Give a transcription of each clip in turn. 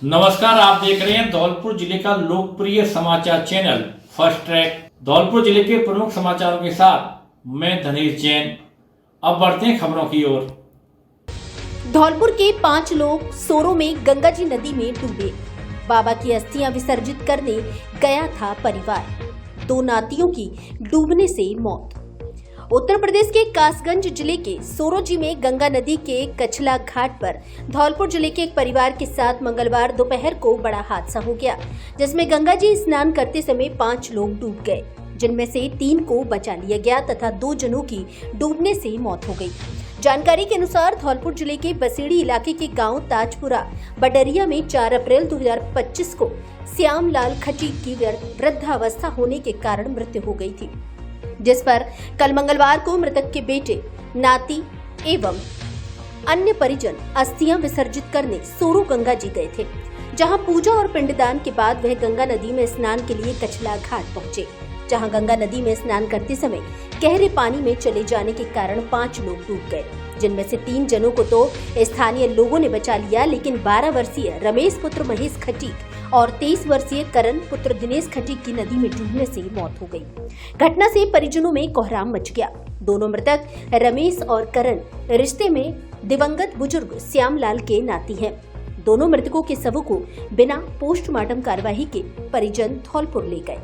नमस्कार, आप देख रहे हैं धौलपुर जिले का लोकप्रिय समाचार चैनल फर्स्ट ट्रैक। धौलपुर जिले के प्रमुख समाचारों के साथ मैं धनीश जैन। अब बढ़ते हैं खबरों की ओर। धौलपुर के 5 लोग सोरो में गंगा जी नदी में डूबे। बाबा की अस्थियां विसर्जित करने गया था परिवार। 2 नातियों की डूबने से मौत। उत्तर प्रदेश के कासगंज जिले के सोरोजी में गंगा नदी के कछला घाट पर धौलपुर जिले के एक परिवार के साथ मंगलवार दोपहर को बड़ा हादसा हो गया, जिसमें गंगा जी स्नान करते समय 5 लोग डूब गए, जिनमें से 3 को बचा लिया गया तथा 2 जनों की डूबने से मौत हो गई। जानकारी के अनुसार धौलपुर जिले के बसेड़ी इलाके के गांव ताजपुरा बडरिया में 4 अप्रैल 2025 को श्यामलाल खटीक की वृद्धावस्था होने के कारण मृत्यु हो गई थी, जिस पर कल मंगलवार को मृतक के बेटे, नाती एवं अन्य परिजन अस्थियां विसर्जित करने सोरो गंगा जी गए थे, जहां पूजा और पिंडदान के बाद वह गंगा नदी में स्नान के लिए कछला घाट पहुंचे, जहां गंगा नदी में स्नान करते समय गहरे पानी में चले जाने के कारण 5 लोग डूब गए, जिनमें से 3 जनों को तो स्थानीय लोगों ने बचा लिया, लेकिन 12 वर्षीय रमेश पुत्र महेश खटीक और 23 वर्षीय करण पुत्र दिनेश खटीक की नदी में डूबने से मौत हो गई। घटना से परिजनों में कोहराम मच गया। दोनों मृतक रमेश और करण रिश्ते में दिवंगत बुजुर्ग श्यामलाल के नाती हैं। दोनों मृतकों के शवों को बिना पोस्टमार्टम कार्यवाही के परिजन धौलपुर ले गए।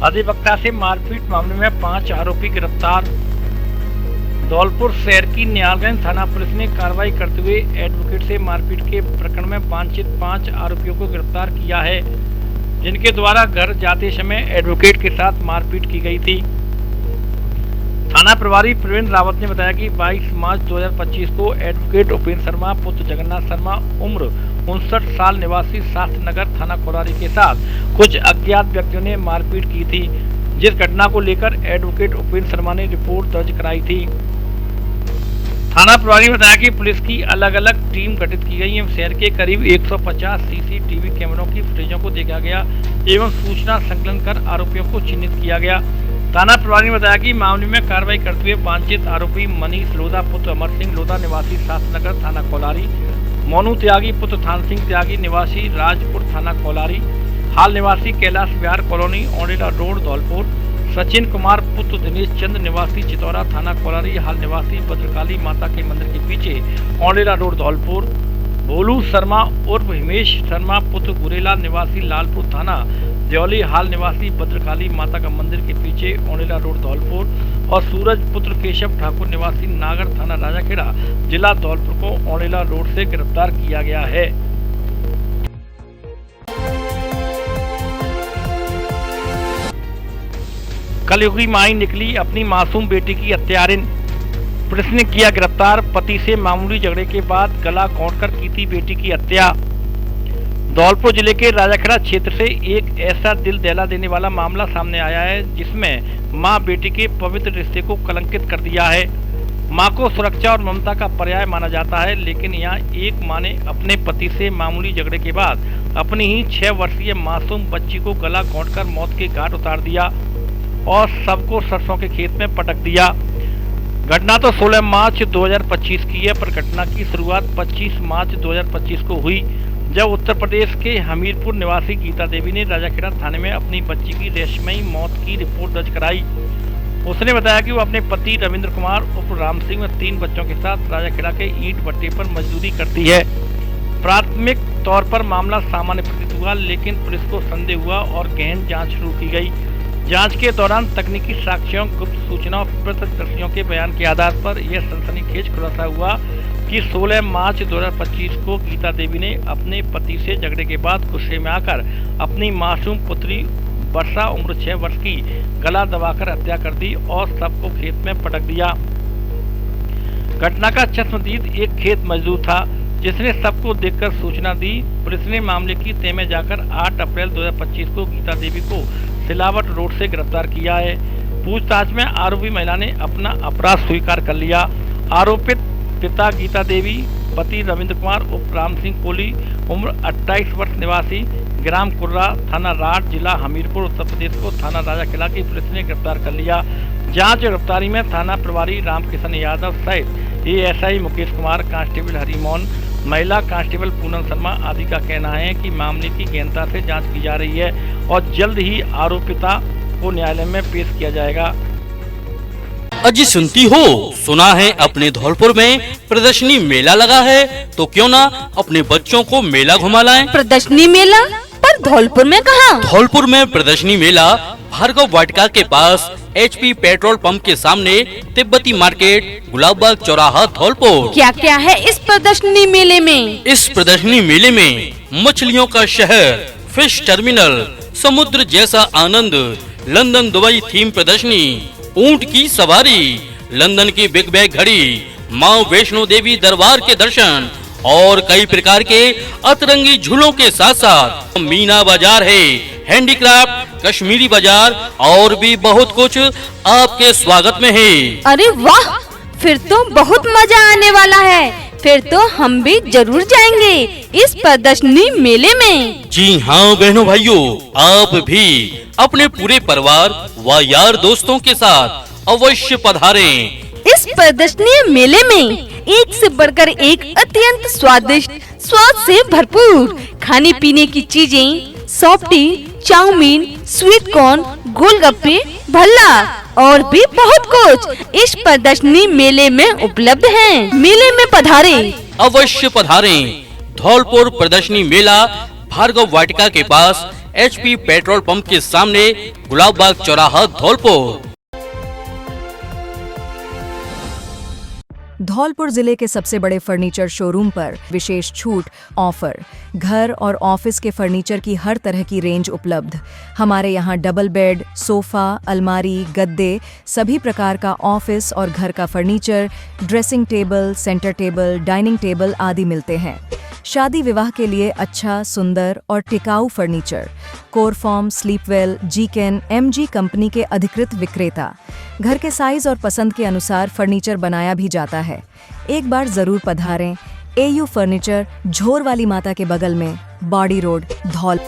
अधिवक्ता से मारपीट मामले में 5 आरोपी गिरफ्तार। धौलपुर शहर की न्यालगंज थाना पुलिस ने कार्रवाई करते हुए एडवोकेट से मारपीट के प्रकरण में वांछित 5 आरोपियों को गिरफ्तार किया है, जिनके द्वारा घर जाते समय एडवोकेट के साथ मारपीट की गई थी। थाना प्रभारी प्रवीण रावत ने बताया कि 22 मार्च 2025 को एडवोकेट उपेंद्र शर्मा पुत्र जगन्नाथ शर्मा उम्र 59 साल निवासी शास्त्र नगर थाना कोलारी के साथ कुछ अज्ञात व्यक्तियों ने मारपीट की थी, जिस घटना को लेकर एडवोकेट उपेंद्र शर्मा ने रिपोर्ट दर्ज कराई थी। थाना प्रभारी ने बताया कि पुलिस की अलग अलग टीम गठित की गई एवं शहर के करीब 150 सीसीटीवी कैमरों की फुटेजों को देखा गया एवं सूचना संकलन कर आरोपियों को चिन्हित किया गया। थाना प्रभारी ने बताया कि मामले में कार्रवाई करते हुए वांछित आरोपी मनीष लोधा पुत्र अमर सिंह लोधा निवासी शास्त्रनगर थाना कोलारी, मोनू त्यागी पुत्र थान सिंह त्यागी निवासी राजपुर थाना कोलारी, हाल निवासी कैलाश विहार कॉलोनी औंडेला रोड धौलपुर, सचिन कुमार पुत्र दिनेश चंद्र निवासी चितौरा थाना कोलारी, हाल निवासी भद्रकाली माता के मंदिर के पीछे औंडेला रोड धौलपुर, भोलू शर्मा उर्फ हिमेश शर्मा पुत्र गुरेला निवासी लालपुर थाना देवली, हाल निवासी भद्रकाली माता का मंदिर के पीछे औंडेला रोड धौलपुर, और सूरज पुत्र केशव ठाकुर निवासी नागर थाना राजाखेड़ा जिला धौलपुर को औंडेला रोड से गिरफ्तार किया गया है। कलयुगी माई निकली अपनी मासूम बेटी की हत्यारिन। पुलिस ने किया गिरफ्तार। पति से मामूली झगड़े के बाद गला घोंटकर की थी बेटी की हत्या। धौलपुर जिले के राजाखेड़ा क्षेत्र से एक ऐसा दिल दहला देने वाला मामला सामने आया है, जिसमें मां बेटी के पवित्र रिश्ते को कलंकित कर दिया है। मां को सुरक्षा और ममता का पर्याय माना जाता है, लेकिन यहाँ एक मां ने अपने पति से मामूली झगड़े के बाद अपनी ही 6 वर्षीय मासूम बच्ची को गला घोंटकर मौत के घाट उतार दिया और सबको सरसों के खेत में पटक दिया। घटना तो 16 मार्च 2025 की है, पर घटना की शुरुआत 25 मार्च 2025 को हुई, जब उत्तर प्रदेश के हमीरपुर निवासी गीता देवी ने राजाखेड़ा थाने में अपनी बच्ची की रहस्यमयी मौत की रिपोर्ट दर्ज कराई। उसने बताया कि वो अपने पति रविंद्र कुमार उर्फ राम सिंह व 3 बच्चों के साथ राजाखेड़ा के ईंट भट्टे पर मजदूरी करती है। प्राथमिक तौर पर मामला सामान्य प्रतीत हुआ, लेकिन पुलिस को संदेह हुआ और गहन जाँच शुरू की गई। जांच के दौरान तकनीकी साक्ष्यों, गुप्त सूचना और प्रत्यक्षदर्शियों के बयान के आधार पर यह सनसनीखेज खुलासा हुआ कि 16 मार्च 2025 को गीता देवी ने अपने पति से झगड़े के बाद गुस्से में आकर अपनी मासूम पुत्री वर्षा उम्र 6 वर्ष की गला दबाकर हत्या कर दी और सबको खेत में पटक दिया। घटना का चश्मदीद एक खेत मजदूर था, जिसने सबको देखकर सूचना दी। पुलिस ने मामले की तह में जाकर 8 अप्रैल 2025 को गीता देवी को सिलावट रोड से गिरफ्तार किया है। पूछताछ में आरोपी महिला ने अपना अपराध स्वीकार कर लिया। आरोपित पिता गीता देवी, पति रविंद्र कुमार उर्फ राम सिंह कोहली उम्र 28 वर्ष निवासी ग्राम कुर्रा थाना राठ जिला हमीरपुर उत्तर प्रदेश को थाना राजाखेड़ा की पुलिस ने गिरफ्तार कर लिया। जांच गिरफ्तारी में थाना प्रभारी रामकिशन यादव सहित एएसआई मुकेश कुमार, कांस्टेबल हरिमोहन, महिला कांस्टेबल पूनम शर्मा आदि का कहना है कि मामले की गहनता से जांच की जा रही है और जल्द ही आरोपिता को न्यायालय में पेश किया जाएगा। अजी सुनती हो, सुना है अपने धौलपुर में प्रदर्शनी मेला लगा है, तो क्यों ना अपने बच्चों को मेला घुमा लाएं। प्रदर्शनी मेला? पर धौलपुर में कहाँ? धौलपुर में प्रदर्शनी मेला भार्गव वाटिका के पास HP पेट्रोल पंप के सामने, तिब्बती मार्केट, गुलाबबाग चौराहा, धौलपुर। क्या क्या है इस प्रदर्शनी मेले में? इस प्रदर्शनी मेले में मछलियों का शहर, फिश टर्मिनल, समुद्र जैसा आनंद, लंदन दुबई थीम प्रदर्शनी, ऊंट की सवारी, लंदन की बिग बैग घड़ी, माँ वैष्णो देवी दरबार के दर्शन और कई प्रकार के अतरंगी झूलों के साथ साथ मीना बाजार है, हैंडीक्राफ्ट, कश्मीरी बाजार और भी बहुत कुछ आपके स्वागत में है। अरे वाह, फिर तो बहुत मजा आने वाला है। फिर तो हम भी जरूर जाएंगे इस प्रदर्शनी मेले में। जी हाँ बहनों भाइयों, आप भी अपने पूरे परिवार व यार दोस्तों के साथ अवश्य पधारें। इस प्रदर्शनी मेले में एक से बढ़कर एक अत्यंत स्वादिष्ट, स्वाद से भरपूर खाने पीने की चीजें, सॉफ्टी, चाउमीन, स्वीट कॉर्न, गोलगप्पे, भल्ला और भी बहुत कुछ इस प्रदर्शनी मेले में उपलब्ध है। मेले में पधारें, अवश्य पधारें। धौलपुर प्रदर्शनी मेला भार्गव वाटिका के पास HP पेट्रोल पंप के सामने, गुलाबबाग चौराहा, धौलपुर। धौलपुर जिले के सबसे बड़े फर्नीचर शोरूम पर विशेष छूट ऑफर, घर और ऑफिस के फर्नीचर की हर तरह की रेंज उपलब्ध। हमारे यहाँ डबल बेड, सोफा, अलमारी, गद्दे, सभी प्रकार का ऑफिस और घर का furniture, dressing table, centre table, dining table आदि मिलते हैं। शादी विवाह के लिए अच्छा, सुंदर और टिकाऊ फर्नीचर। कोरफॉर्म, स्लीपवेल, जीकेन, MG कंपनी के अधिकृत विक्रेता। घर के साइज और पसंद के अनुसार फर्नीचर बनाया भी जाता है। एक बार जरूर पधारें। AU फर्नीचर, झोर वाली माता के बगल में, बाड़ी रोड, धौल।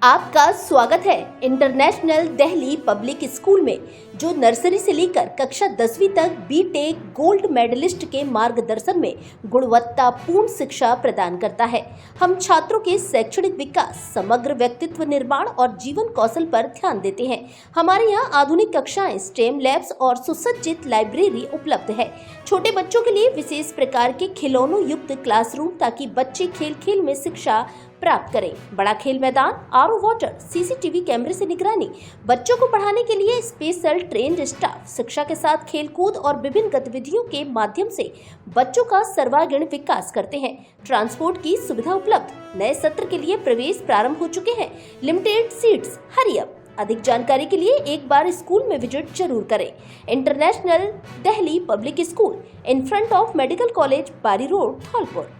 आपका स्वागत है इंटरनेशनल दिल्ली पब्लिक स्कूल में, जो नर्सरी से लेकर कक्षा 10वीं तक BTech गोल्ड मेडलिस्ट के मार्गदर्शन में गुणवत्तापूर्ण शिक्षा प्रदान करता है। हम छात्रों के शैक्षणिक विकास, समग्र व्यक्तित्व निर्माण और जीवन कौशल पर ध्यान देते हैं। हमारे यहाँ आधुनिक कक्षाएं, स्टेम लैब्स और सुसज्जित लाइब्रेरी उपलब्ध है। छोटे बच्चों के लिए विशेष प्रकार के खिलौनों युक्त क्लासरूम, ताकि बच्चे खेल खेल में शिक्षा प्राप्त करें। बड़ा खेल मैदान, RO वाटर, CCTV कैमरे से निगरानी, बच्चों को पढ़ाने के लिए स्पेशल ट्रेन्ड स्टाफ, शिक्षा के साथ खेलकूद और विभिन्न गतिविधियों के माध्यम से बच्चों का सर्वांगीण विकास करते हैं। ट्रांसपोर्ट की सुविधा उपलब्ध। नए सत्र के लिए प्रवेश प्रारंभ हो चुके हैं। Limited seats, hurry up. अधिक जानकारी के लिए एक बार स्कूल में विजिट जरूर करें। International Delhi public school, in front of medical college, बारी रोड, धौलपुर।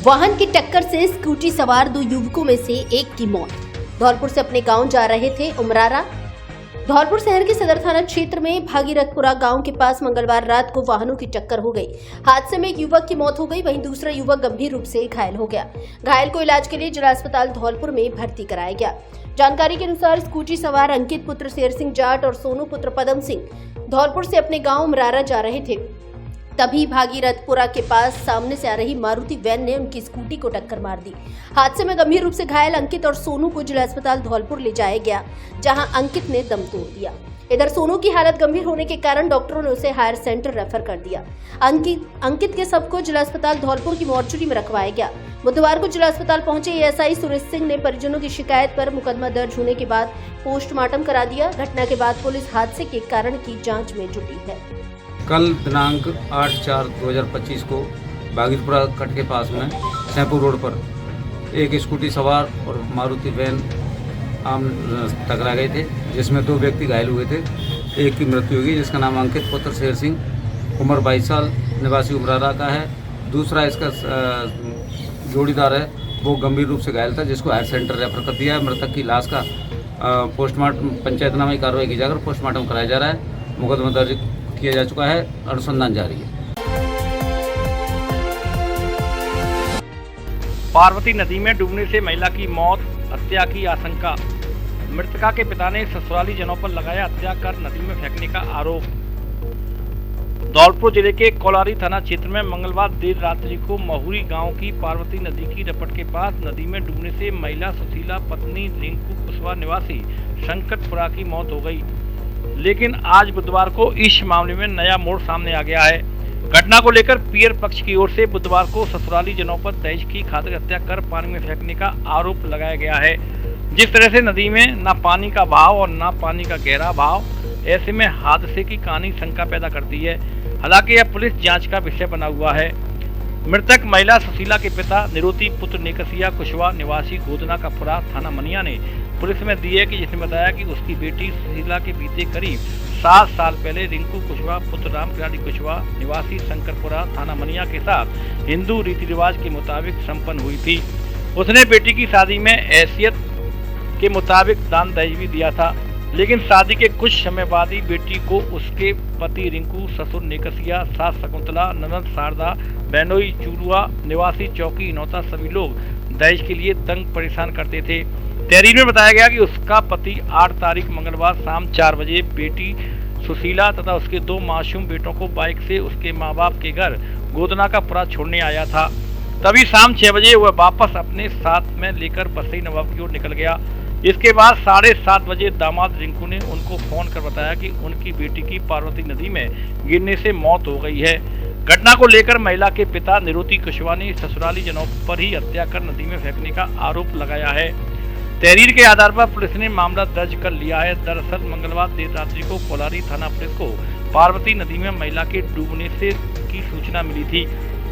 वाहन की टक्कर से स्कूटी सवार 2 युवकों में से एक की मौत। धौलपुर से अपने गांव जा रहे थे उमरारा। धौलपुर शहर के सदर थाना क्षेत्र में भागीरथपुरा गांव के पास मंगलवार रात को वाहनों की टक्कर हो गई। हादसे में एक युवक की मौत हो गई, वहीं दूसरा युवक गंभीर रूप से घायल हो गया। घायल को इलाज के लिए जिला अस्पताल धौलपुर में भर्ती कराया गया। जानकारी के अनुसार स्कूटी सवार अंकित पुत्र शेर सिंह जाट और सोनू पुत्र पदम सिंह धौलपुर से अपने गाँव उमरारा जा रहे थे। तभी भागीरथपुरा के पास सामने से आ रही मारुति वैन ने उनकी स्कूटी को टक्कर मार दी। हादसे में गंभीर रूप से घायल अंकित और सोनू को जिला अस्पताल धौलपुर ले जाया गया, जहां अंकित ने दम तोड़ दिया। इधर सोनू की हालत गंभीर होने के कारण डॉक्टरों ने उसे हायर सेंटर रेफर कर दिया। अंकित के शव को जिला अस्पताल धौलपुर की मॉर्चरी में रखवाया गया। बुधवार को जिला अस्पताल पहुंचे ASI सुरेश सिंह ने परिजनों की शिकायत पर मुकदमा दर्ज होने के बाद पोस्टमार्टम करा दिया। घटना के बाद पुलिस हादसे के कारण की जाँच में जुटी है। कल दिनांक 8/4/2025 को भागीरथपुरा कट के पास में सैंपुर रोड पर एक स्कूटी सवार और मारुति वैन आम टकरा गए थे, जिसमें 2 व्यक्ति घायल हुए थे। एक की मृत्यु हुई, जिसका नाम अंकित पुत्र शेर सिंह, उम्र 22 साल, निवासी उमरारा का है। दूसरा इसका जोड़ीदार है, वो गंभीर रूप से घायल था, जिसको हायर सेंटर रेफर कर दिया है। मृतक की लाश का पोस्टमार्टम पंचायतनामा की कार्रवाई की जाकर पोस्टमार्टम कराया जा रहा है। मुकदमा दर्ज किया जा चुका है, अनुसंधान जारी है। पार्वती नदी में डूबने से महिला की मौत, हत्या की आशंका। मृतका के पिता ने ससुराली जनों पर लगाया हत्या कर नदी में फेंकने का आरोप। धौलपुर जिले के कोलारी थाना क्षेत्र में मंगलवार देर रात्रि को महुरी गांव की पार्वती नदी की रपट के पास नदी में डूबने से महिला सुशीला पत्नी रिंकू कुशवाहा निवासी संकटपुरा की मौत हो गई। लेकिन आज बुधवार को इस मामले में नया मोड़ सामने आ गया है। घटना को लेकर पियर पक्ष की ओर से बुधवार को ससुराली जनों पर दहेज की खातिर हत्या कर पानी में फेंकने का आरोप लगाया गया है। जिस तरह से नदी में न पानी का बहाव और न पानी का गहरा बहाव, ऐसे में हादसे की कहानी शंका पैदा करती है। हालांकि यह पुलिस जांच का विषय बना हुआ है। मृतक महिला सुशीला के पिता निरोती पुत्र नेकसिया कुशवाहा निवासी गोदना का पुरा थाना मनिया ने पुलिस में दी है कि जिसने बताया कि उसकी बेटी सुशीला के बीते करीब 7 साल पहले रिंकू कुशवाहा पुत्र राम किराड़ी कुशवाहा निवासी शंकरपुरा थाना मनिया के साथ हिंदू रीति रिवाज के मुताबिक संपन्न हुई थी। उसने बेटी की शादी में हैसियत के मुताबिक दान दहेज भी दिया था, लेकिन शादी के कुछ समय बाद ही बेटी को उसके पति रिंकू, ससुर नेकसिया, सास शकुंतला, ननद शारदा, बहनोई चूरुआ निवासी चौकी इनौता सभी लोग दहेज के लिए तंग परेशान करते थे। तहरीर में बताया गया कि उसका पति 8 तारीख मंगलवार शाम 4 बजे बेटी सुशीला तथा उसके 2 मासूम बेटों को बाइक से उसके मां बाप के घर गोदना का पुरा छोड़ने आया था। तभी शाम 6 बजे वह वापस अपने साथ में लेकर बसई नवाब की ओर निकल गया। इसके बाद 7:30 बजे दामाद रिंकू ने उनको फोन कर बताया कि उनकी बेटी की पार्वती नदी में गिरने से मौत हो गई है। घटना को लेकर महिला के पिता निरोती कुशवाहा ने ससुराली जनों पर ही हत्या कर नदी में फेंकने का आरोप लगाया है। तहरीर के आधार पर पुलिस ने मामला दर्ज कर लिया है। दरअसल मंगलवार देर रात्रि को कोलारी थाना पुलिस को पार्वती नदी में महिला के डूबने से की सूचना मिली थी।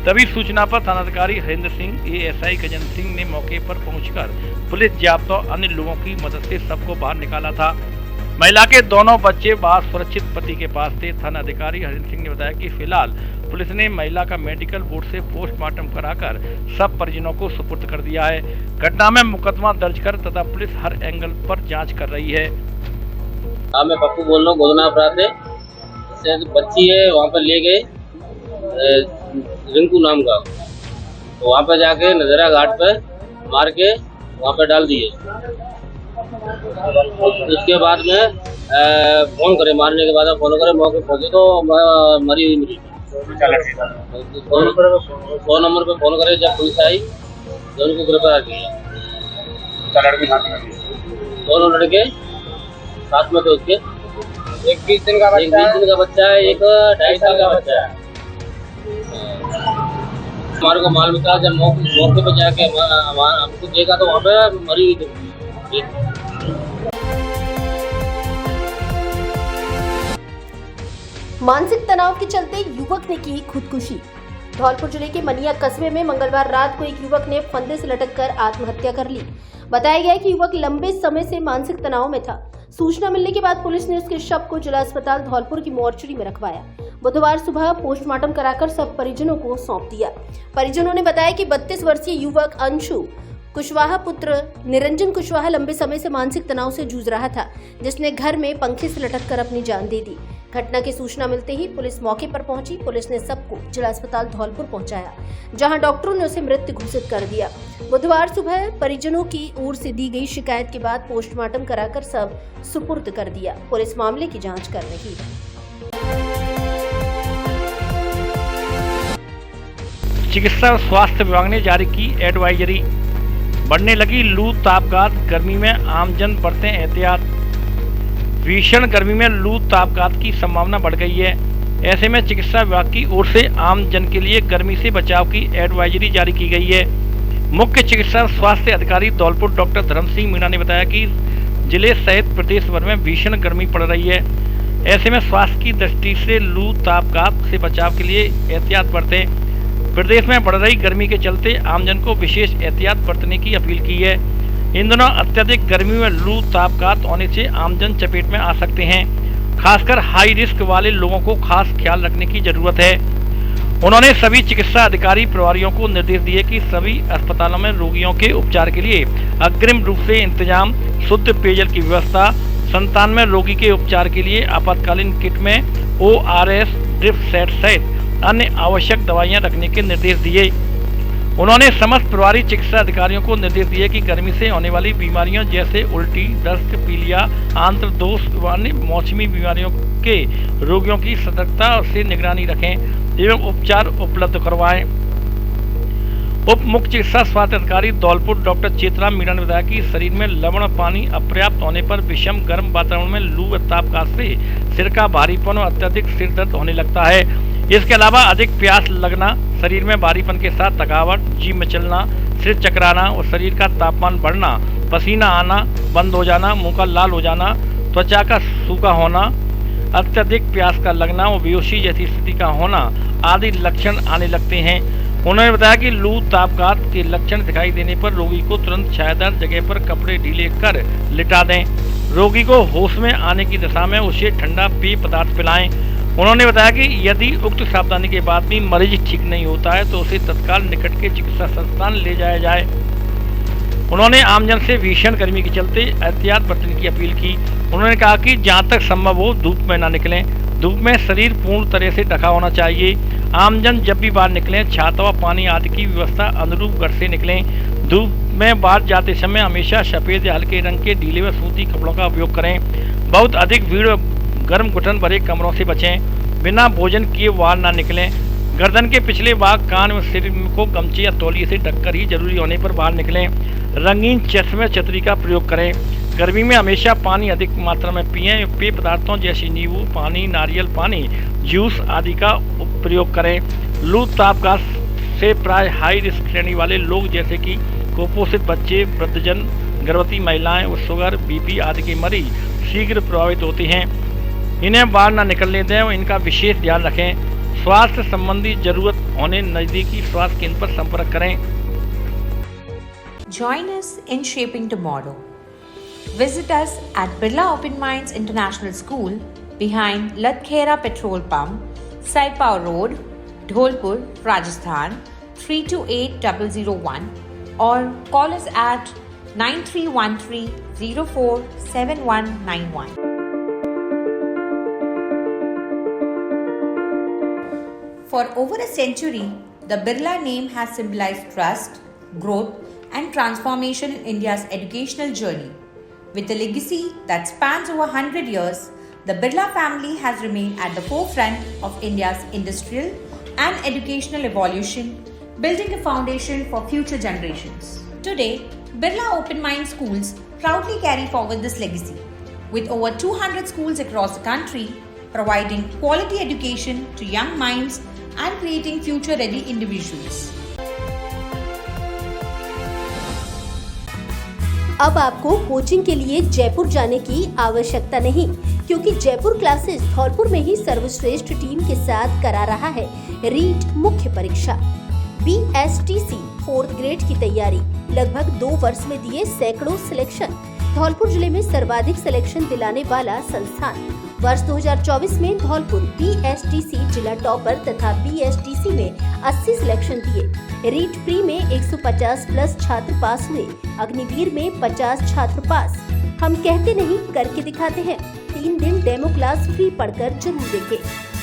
तभी सूचना पर थानाधिकारी हरिंद्र सिंह, एएसआई गजन सिंह ने मौके पर पहुंचकर पुलिस जाब्ता और अन्य लोगों की मदद से सबको बाहर निकाला था। महिला के दोनों बच्चे बाहर सुरक्षित पति के पास थे। थानाधिकारी हरिंद्र सिंह ने बताया कि फिलहाल पुलिस ने महिला का मेडिकल बोर्ड से पोस्टमार्टम कराकर सब परिजनों को सुपुर्द कर दिया है। घटना में मुकदमा दर्ज कर तथा पुलिस हर एंगल पर जाँच कर रही है। मैं पप्पू बोल रहा हूँ गोदना अपराध से बच्ची है, वहाँ पर ले गए रिंकू नाम का, तो वहाँ पर जाके नजरा घाट पर मार के वहाँ पर डाल दिए। उसके बाद में फोन करे, मारने के बाद फोन करे, मौके पहुँचे तो मरी हुई मिली। फोन नंबर पे फोन करे, जब पुलिस आई तो उनको गिरफ्तार किया। दोनों लड़के साथ में थे उसके, एक 20 दिन का बच्चा है, एक 2.5 साल का बच्चा है। हमारे को मालूम था, जब मौके पे जाके हमको देखा तो वहाँ पे मरी हुई। मानसिक तनाव के चलते युवक ने की खुदकुशी। धौलपुर जिले के मनिया कस्बे में मंगलवार रात को एक युवक ने फंदे से लटककर आत्महत्या कर ली। बताया गया है कि युवक लंबे समय से मानसिक तनाव में था। सूचना मिलने के बाद पुलिस ने उसके शव को जिला अस्पताल धौलपुर की मोर्चरी में रखवाया। बुधवार सुबह पोस्टमार्टम कराकर सब परिजनों को सौंप दिया। परिजनों ने बताया कि 32 वर्षीय युवक अंशु कुशवाहा पुत्र निरंजन कुशवाहा लंबे समय से मानसिक तनाव से जूझ रहा था, जिसने घर में पंखे से लटककर अपनी जान दे दी। घटना की सूचना मिलते ही पुलिस मौके पर पहुंची। पुलिस ने सबको जिला अस्पताल धौलपुर पहुंचाया, जहां डॉक्टरों ने उसे मृत घोषित कर दिया। बुधवार सुबह परिजनों की ओर से दी गई शिकायत के बाद पोस्टमार्टम कराकर सब सुपुर्द कर दिया। पुलिस मामले की जांच कर रही है। चिकित्सा और स्वास्थ्य विभाग ने जारी की एडवाइजरी। बढ़ने लगी लू तापघात, गर्मी में आमजन बरतें एहतियात। भीषण गर्मी में लू तापघात की संभावना बढ़ गई है। ऐसे में चिकित्सा विभाग की ओर से आम जन के लिए गर्मी से बचाव की एडवाइजरी जारी की गई है। मुख्य चिकित्सा स्वास्थ्य अधिकारी धौलपुर डॉक्टर धर्म सिंह मीणा ने बताया कि जिले सहित प्रदेश भर में भीषण गर्मी पड़ रही है। ऐसे में स्वास्थ्य की दृष्टि से लू तापघात से बचाव के लिए एहतियात बरतें। प्रदेश में बढ़ रही गर्मी के चलते आमजन को विशेष एहतियात बरतने की अपील की है। इन दिनों अत्यधिक गर्मी में लू तापघात होने से आमजन चपेट में आ सकते हैं। खासकर हाई रिस्क वाले लोगों को खास ख्याल रखने की जरूरत है। उन्होंने सभी चिकित्सा अधिकारी प्रभारियों को निर्देश दिए कि सभी अस्पतालों में रोगियों के उपचार के लिए अग्रिम रूप से इंतजाम, शुद्ध पेयजल की व्यवस्था, 97 रोगी के उपचार के लिए आपातकालीन किट में ORS, ड्रिप सेट सहित अन्य आवश्यक दवाइयां रखने के निर्देश दिए। उन्होंने समस्त प्रभारी चिकित्सा अधिकारियों को निर्देश दिए कि गर्मी से होने वाली बीमारियों जैसे उल्टी, दस्त, पीलिया, आंत्र दोष वाली मौसमी बीमारियों के रोगियों की सतर्कता से निगरानी रखें एवं उपचार उपलब्ध करवाएं। उप मुख्य चिकित्सा स्वास्थ्य अधिकारी धौलपुर डॉक्टर चेतराम मीणा ने बताया कि शरीर में लवण पानी अपर्याप्त होने पर विषम गर्म वातावरण में लू व तापघात से सिर का भारीपन और अत्यधिक सिर दर्द होने लगता है। इसके अलावा अधिक प्यास लगना, शरीर में भारीपन के साथ थकावट, जी मचलना, सिर चकराना और शरीर का तापमान बढ़ना, पसीना आना बंद हो जाना, मुंह का लाल हो जाना, त्वचा का सूखा होना, अत्यधिक प्यास का लगना और बेहोशी जैसी स्थिति का होना आदि लक्षण आने लगते हैं। उन्होंने बताया कि लू तापघात के लक्षण दिखाई देने पर रोगी को तुरंत छायादार जगह पर कपड़े ढीले कर लिटा दें। रोगी को होश में आने की दशा में उसे ठंडा पेय पदार्थ पिलाएं। उन्होंने बताया कि यदि उक्त सावधानी के बाद भी मरीज ठीक नहीं होता है तो उसे तत्काल निकट के चिकित्सा संस्थान ले जाया जाए। उन्होंने आमजन से भीषण गर्मी के चलते एहतियात बरतने की अपील की। उन्होंने कहा कि जहां तक संभव हो धूप में न निकलें, धूप में शरीर पूर्ण तरह से ढका होना चाहिए। आमजन जब भी बाहर निकलें छाता व पानी आदि की व्यवस्था अनुरूप घर से निकलें। धूप में बाहर जाते समय हमेशा सफेद या हल्के रंग के ढीले व सूती कपड़ों का उपयोग करें। बहुत अधिक भीड़ व गर्म घुटन भरे कमरों से बचें। बिना भोजन किए बाहर न निकलें। गर्दन के पिछले भाग, कान व सिर को गमछे या तौलिए से ढककर ही जरूरी होने पर बाहर निकलें। रंगीन चश्मे छतरी का प्रयोग करें। गर्मी में हमेशा पानी अधिक मात्रा में पिएं। पेय पदार्थों जैसे नींबू पानी, नारियल पानी, जूस आदि का प्रयोग करें। लू तापघात से प्राय हाई रिस्क श्रेणी वाले लोग जैसे कि कुपोषित बच्चे, वृद्धजन, गर्भवती महिलाएं और शुगर, बीपी आदि के मरीज शीघ्र प्रभावित होते हैं। इन्हें बाहर न निकलने दें और इनका विशेष ध्यान रखें। स्वास्थ्य संबंधी जरूरत होने नजदीकी स्वास्थ्य केंद्र पर संपर्क करें। Join us in shaping tomorrow. Visit us at Birla Open Minds International School behind Ladkhera Petrol Pump, Saipao Road, Dholpur, Rajasthan 328001 or call us at 9313047191. For over a century, the Birla name has symbolized trust, growth, and transformation in India's educational journey. With a legacy that spans over 100 years, the Birla family has remained at the forefront of India's industrial and educational evolution, building a foundation for future generations. Today, Birla Open Mind Schools proudly carry forward this legacy, with over 200 schools across the country, providing quality education to young minds and creating future-ready individuals. अब आपको coaching के लिए जयपुर जाने की आवश्यकता नहीं, क्योंकि Jaipur classes Dholpur में ही सर्वश्रेष्ठ टीम के साथ करा रहा है रीट मुख्य परीक्षा। BSTC 4th ग्रेड की तैयारी, लगभग 2 वर्ष में दिए सैकड़ों सिलेक्शन। धौलपुर जिले में सर्वाधिक सिलेक्शन दिलाने वाला संस्थान। वर्ष 2024 में धौलपुर BSTC जिला टॉपर तथा BSTC में 80 सिलेक्शन दिए। रीट प्री में 150 प्लस छात्र पास हुए। अग्निवीर में 50 छात्र पास। हम कहते नहीं करके दिखाते हैं। 3 दिन डेमो क्लास फ्री पढ़कर जरूर देखें।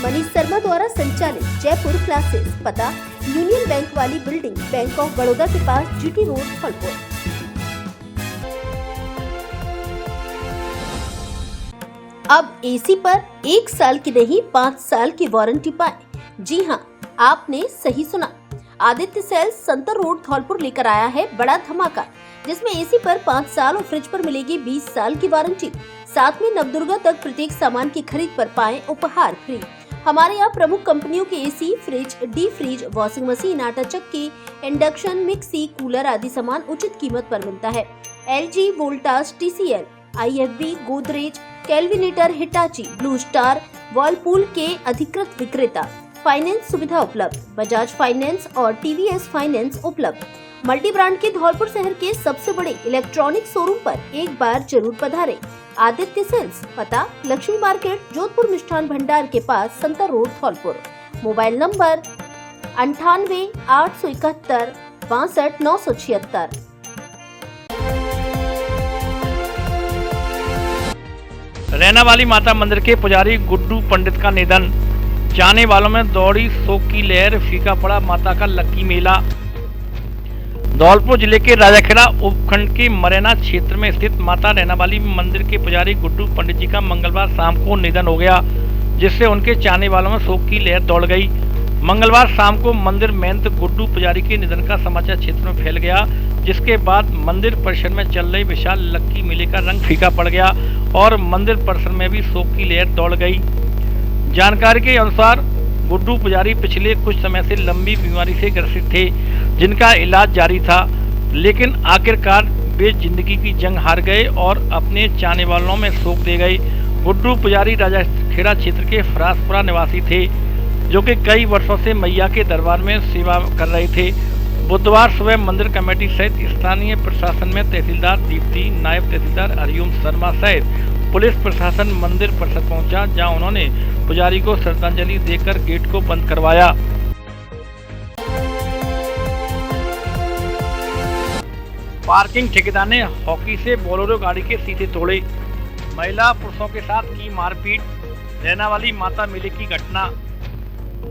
मनीष शर्मा द्वारा संचालित जयपुर क्लासेस, पता यूनियन बैंक वाली बिल्डिंग, बैंक ऑफ बड़ौदा के पास, GT रोड, धौलपुर। अब एसी पर 1 साल की नहीं 5 साल की वारंटी पाएं। जी हां, आपने सही सुना। आदित्य सेल्स संतर रोड धौलपुर लेकर आया है बड़ा धमाका, जिसमें एसी पर 5 साल और फ्रिज पर मिलेगी 20 साल की वारंटी। साथ में नवदुर्गा तक प्रत्येक सामान की खरीद पर पाएं उपहार फ्री। हमारे यहाँ प्रमुख कंपनियों के AC, fridge, D fridge, washing machine, आटा चक्की, इंडक्शन, मिक्सी, कूलर आदि सामान उचित कीमत पर मिलता है। LG, Voltas, TCL, IFB, Godrej, Kelvinator, Hitachi, blue star, Whirlpool के अधिकृत विक्रेता। फाइनेंस सुविधा उपलब्ध। बजाज फाइनेंस और TVS फाइनेंस उपलब्ध। मल्टी ब्रांड के धौलपुर शहर के सबसे बड़े इलेक्ट्रॉनिक शोरूम पर एक बार जरूर पधारें। आदित्य सेल्स, पता लक्ष्मी मार्केट, जोधपुर मिष्ठान भंडार के पास, Santar road, Dhaulpur. Mobile number 98 871 62 976। Raina वाली माता मंदिर के पुजारी गुड्डू पंडित का निधन। जाने वालों में दौड़ी शोक की लहर, फीका पड़ा माता का लक्की मेला। धौलपुर जिले के राजाखेड़ा उपखंड के मरैना क्षेत्र में स्थित माता रैनावाली मंदिर के पुजारी गुड्डू पंडित जी का मंगलवार शाम को निधन हो गया, जिससे उनके चाहने वालों में शोक की लहर दौड़ गई। मंगलवार शाम को मंदिर महंत गुड्डू पुजारी के निधन का समाचार क्षेत्र में फैल गया, जिसके बाद मंदिर परिसर में चल रही विशाल लक्की मेले का रंग फीका पड़ गया और मंदिर परिसर में भी शोक की लहर दौड़ गई। जानकारी के अनुसार गुड्डू पुजारी पिछले कुछ समय से लंबी बीमारी से ग्रसित थे, जिनका इलाज जारी था, लेकिन आखिरकार वे जिंदगी की जंग हार गए और अपने चाहने वालों में शोक दे गए। गुड्डू पुजारी राजाखेड़ा क्षेत्र के फरासपुरा निवासी थे, जो कि कई वर्षों से मैया के दरबार में सेवा कर रहे थे। बुधवार सुबह मंदिर कमेटी सहित स्थानीय प्रशासन में तहसीलदार दीप्ति, नायब तहसीलदार हरिओम शर्मा सहित पुलिस प्रशासन मंदिर परिसर पहुंचा, जहां उन्होंने पुजारी को श्रद्धांजलि देकर गेट को बंद करवाया। पार्किंग ठेकेदार ने हॉकी से बोलेरो गाड़ी के शीशे तोड़े, महिला पुरुषों के साथ की मारपीट, रैनावाली माता मेले की घटना।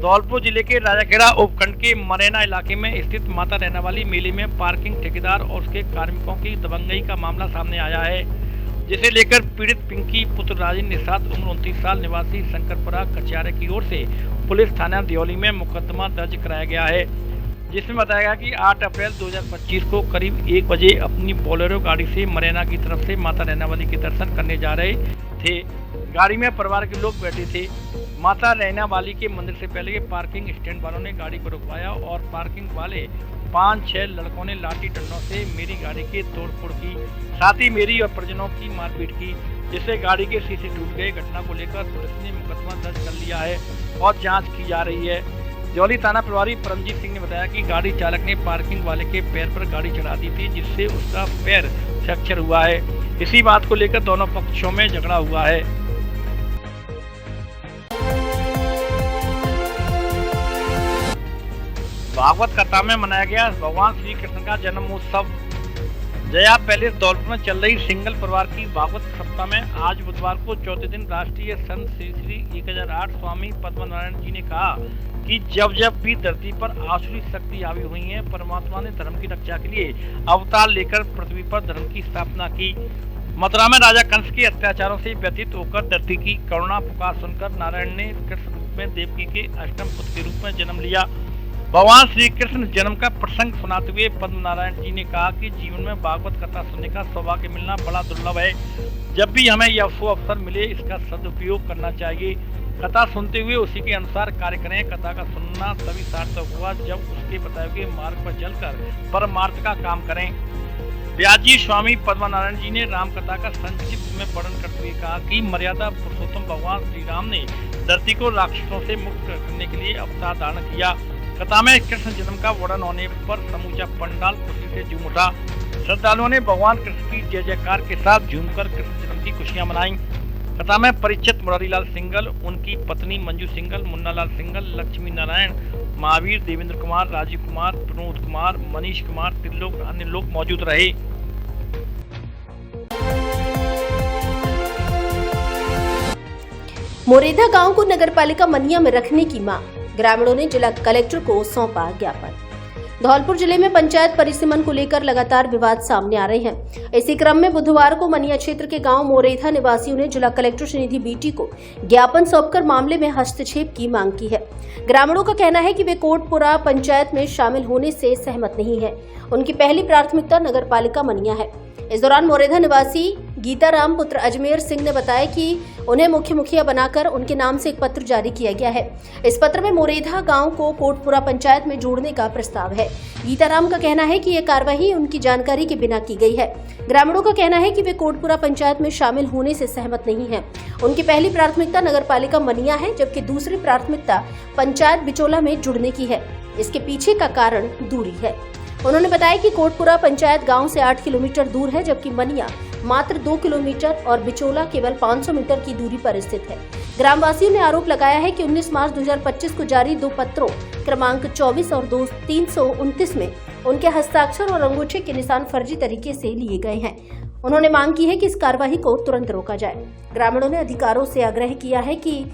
धौलपुर जिले के राजाखेड़ा उपखंड के मरैना इलाके में स्थित माता रैनावाली मेले में पार्किंग ठेकेदार और उसके कार्मिकों की दबंगई का मामला सामने आया है, जिसे लेकर पीड़ित पिंकी पुत्र राजेंद्र निषाद उम्र 29 साल निवासी शंकरपुरा कचियारे की ओर से पुलिस थाना दियोली में मुकदमा दर्ज कराया गया है, जिसमें बताया गया कि 8 अप्रैल 2025 को करीब 1 बजे अपनी बोलेरो गाड़ी से मरैना की तरफ से माता रैनावाली के दर्शन करने जा रहे थे। गाड़ी में परिवार के लोग बैठे थे। माता रैनावाली के मंदिर से पहले पार्किंग स्टैंड वालों ने गाड़ी को रुकवाया और पार्किंग वाले 5-6 लड़कों ने लाठी डंडों से मेरी गाड़ी की तोड़फोड़ की, साथ ही मेरी और परिजनों की मारपीट की, जिससे गाड़ी के शीशे टूट गए। घटना को लेकर पुलिस ने मुकदमा दर्ज कर लिया है और जांच की जा रही है। दियोली थाना प्रभारी परमजीत सिंह ने बताया कि गाड़ी चालक ने पार्किंग वाले के पैर पर गाड़ी चढ़ा दी थी, जिससे उसका पैर फ्रैक्चर हुआ है। इसी बात को लेकर दोनों पक्षों में झगड़ा हुआ है। भागवत कथा में मनाया गया भगवान श्री कृष्ण का जन्मोत्सव। जया पैलेस धौलपुर में चल रही सिंगल परिवार की भागवत सप्ताह में आज बुधवार को चौथे दिन राष्ट्रीय संत श्री 1008 स्वामी पद्मनारायण जी ने कहा कि जब जब भी धरती पर आसुरी शक्ति हावी हुई है, परमात्मा ने धर्म की रक्षा के लिए अवतार लेकर पृथ्वी पर धर्म की स्थापना की। मथुरा में राजा कंस के अत्याचारों से व्यथित होकर धरती की करुणा पुकार सुनकर नारायण ने कृष्ण रूप में देवकी के अष्टम पुत्र के रूप में जन्म लिया। भगवान श्री कृष्ण जन्म का प्रसंग सुनाते हुए पद्मनारायण जी ने कहा कि जीवन में भागवत कथा सुनने का सौभाग्य मिलना बड़ा दुर्लभ है। जब भी हमें यह अवसर मिले, इसका सदुपयोग करना चाहिए। कथा सुनते हुए उसी के अनुसार कार्य करें। कथा का सुनना तभी सार्थक हुआ जब उसके बताए गए मार्ग पर चलकर परमार्थ का काम करें। व्यासजी स्वामी पद्मनारायण जी ने राम कथा का संक्षिप्त में वर्णन करते हुए कहा कि मर्यादा पुरुषोत्तम भगवान श्री राम ने धरती को राक्षसों से मुक्त करने के लिए अवतार धारण किया। कथा में कृष्ण जन्म का वर्णन होने पर समूचा पंडाल खुशी से झूम उठा। श्रद्धालुओं ने भगवान कृष्ण की जय जयकार के साथ झूमकर कृष्ण जन्म की खुशियां मनाई। कथा में परिचित मुरारीलाल सिंघल, उनकी पत्नी मंजू सिंघल, मुन्नालाल सिंघल, लक्ष्मी नारायण, महावीर, देवेंद्र कुमार, राजीव कुमार, प्रमोद कुमार, मनीष कुमार, त्रिलोक अन्य लोग मौजूद रहे। मोरेधा गांव को नगरपालिका मनिया में रखने की मांग, ग्रामीणों ने जिला कलेक्टर को सौंपा ज्ञापन। धौलपुर जिले में पंचायत परिसीमन को लेकर लगातार विवाद सामने आ रहे हैं। इसी क्रम में बुधवार को मनिया क्षेत्र के गांव मोरेधा निवासियों ने जिला कलेक्टर श्रीनिधि बीटी को ज्ञापन सौंपकर मामले में हस्तक्षेप की मांग की है। ग्रामीणों का कहना है कि वे कोटपुरा पंचायत में शामिल होने से सहमत नहीं है। उनकी पहली प्राथमिकता नगरपालिका मनिया है। इस दौरान मोरेधा निवासी गीताराम पुत्र अजमेर सिंह ने बताया कि उन्हें मुख्य मुखिया बनाकर उनके नाम से एक पत्र जारी किया गया है। इस पत्र में मोरेधा गांव को कोटपुरा पंचायत में जोड़ने का प्रस्ताव है। गीताराम का कहना है कि यह कार्रवाई उनकी जानकारी के बिना की गई है। ग्रामीणों का कहना है कि वे कोटपुरा पंचायत में शामिल होने से सहमत नहीं है। उनकी पहली प्राथमिकता नगरपालिका मनिया है, जबकि दूसरी प्राथमिकता पंचायत बिचौला में जुड़ने की है। इसके पीछे का कारण दूरी है। उन्होंने बताया कि कोटपुरा पंचायत गांव से 8 किलोमीटर दूर है, जबकि मनिया मात्र 2 किलोमीटर और बिचौला केवल 500 मीटर की दूरी पर स्थित है। ग्रामवासियों ने आरोप लगाया है कि 19 मार्च 2025 को जारी 2 पत्रों क्रमांक 24 और 329 में उनके हस्ताक्षर और अंगूठे के निशान फर्जी तरीके से लिए गए हैं। उन्होंने मांग की है कि इस कार्यवाही को तुरंत रोका जाए। ग्रामीणों ने अधिकारियों से आग्रह किया है कि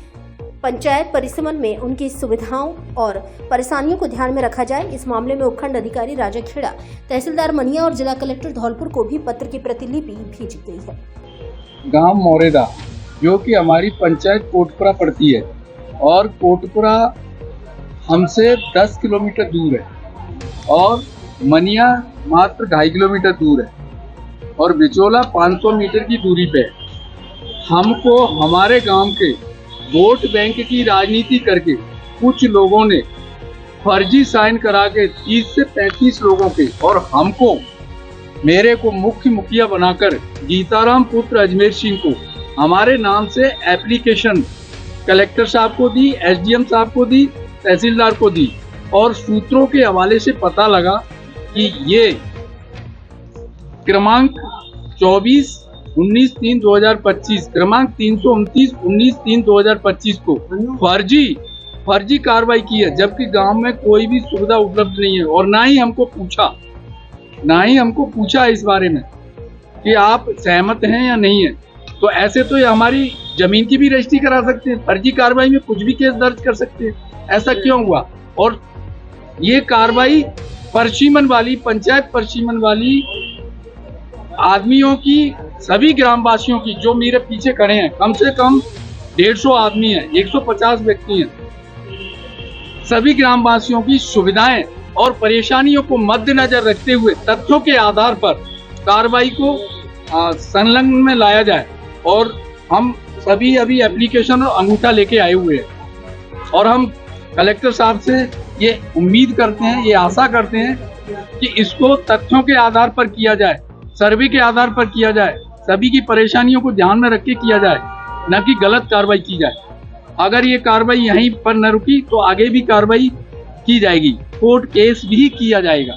पंचायत परिसमन में उनकी सुविधाओं और परेशानियों को ध्यान में रखा जाए। इस मामले में उपखंड अधिकारी राजा खेड़ा, तहसीलदार मनिया और जिला कलेक्टर धौलपुर को भी पत्र की प्रतिलिपि भेजी गई है। गांव मोरेदा जो कि हमारी पंचायत कोटपुरा पड़ती है और कोटपुरा हमसे 10 किलोमीटर दूर है और मनिया मात्र 2.5 किलोमीटर दूर है और बिचौला 500 मीटर की दूरी पे है। हमको हमारे गांव के वोट बैंक की राजनीति करके कुछ लोगों ने फर्जी साइन करा के 30 से 35 लोगों के और हमको मेरे को मुख्य मुखिया बनाकर गीताराम पुत्र अजमेर सिंह को हमारे नाम से एप्लीकेशन कलेक्टर साहब को दी, एसडीएम साहब को दी, तहसीलदार को दी और सूत्रों के हवाले से पता लगा कि ये क्रमांक 24/19/3/2025 क्रमांक 329/19/3/2025 को फर्जी कार्रवाई की है, जबकि गांव में कोई भी सुविधा उपलब्ध नहीं है और ना ही हमको पूछा इस बारे में कि आप सहमत हैं या नहीं है। तो ऐसे तो ये हमारी जमीन की भी रजिस्ट्री करा सकते हैं, फर्जी कार्रवाई में कुछ भी केस दर्ज कर सकते हैं। ऐसा क्यों हुआ? और ये कार्रवाई परसीमन वाली पंचायत परसीमन वाली आदमियों की, सभी ग्रामवासियों की जो मेरे पीछे खड़े हैं, कम से कम 150 आदमी हैं, 150 व्यक्ति हैं, सभी ग्रामवासियों की सुविधाएं और परेशानियों को मद्देनजर रखते हुए तथ्यों के आधार पर कार्रवाई को संलग्न में लाया जाए। और हम सभी अभी एप्लीकेशन और अंगूठा लेके आए हुए हैं और हम कलेक्टर साहब से ये उम्मीद करते हैं, ये आशा करते हैं कि इसको तथ्यों के आधार पर किया जाए, सर्वे के आधार पर किया जाए, सभी की परेशानियों को ध्यान में रख के किया जाए, न कि गलत कार्रवाई की जाए। अगर ये कार्रवाई यहीं पर न रुकी तो आगे भी कार्रवाई की जाएगी, कोर्ट केस भी किया जाएगा।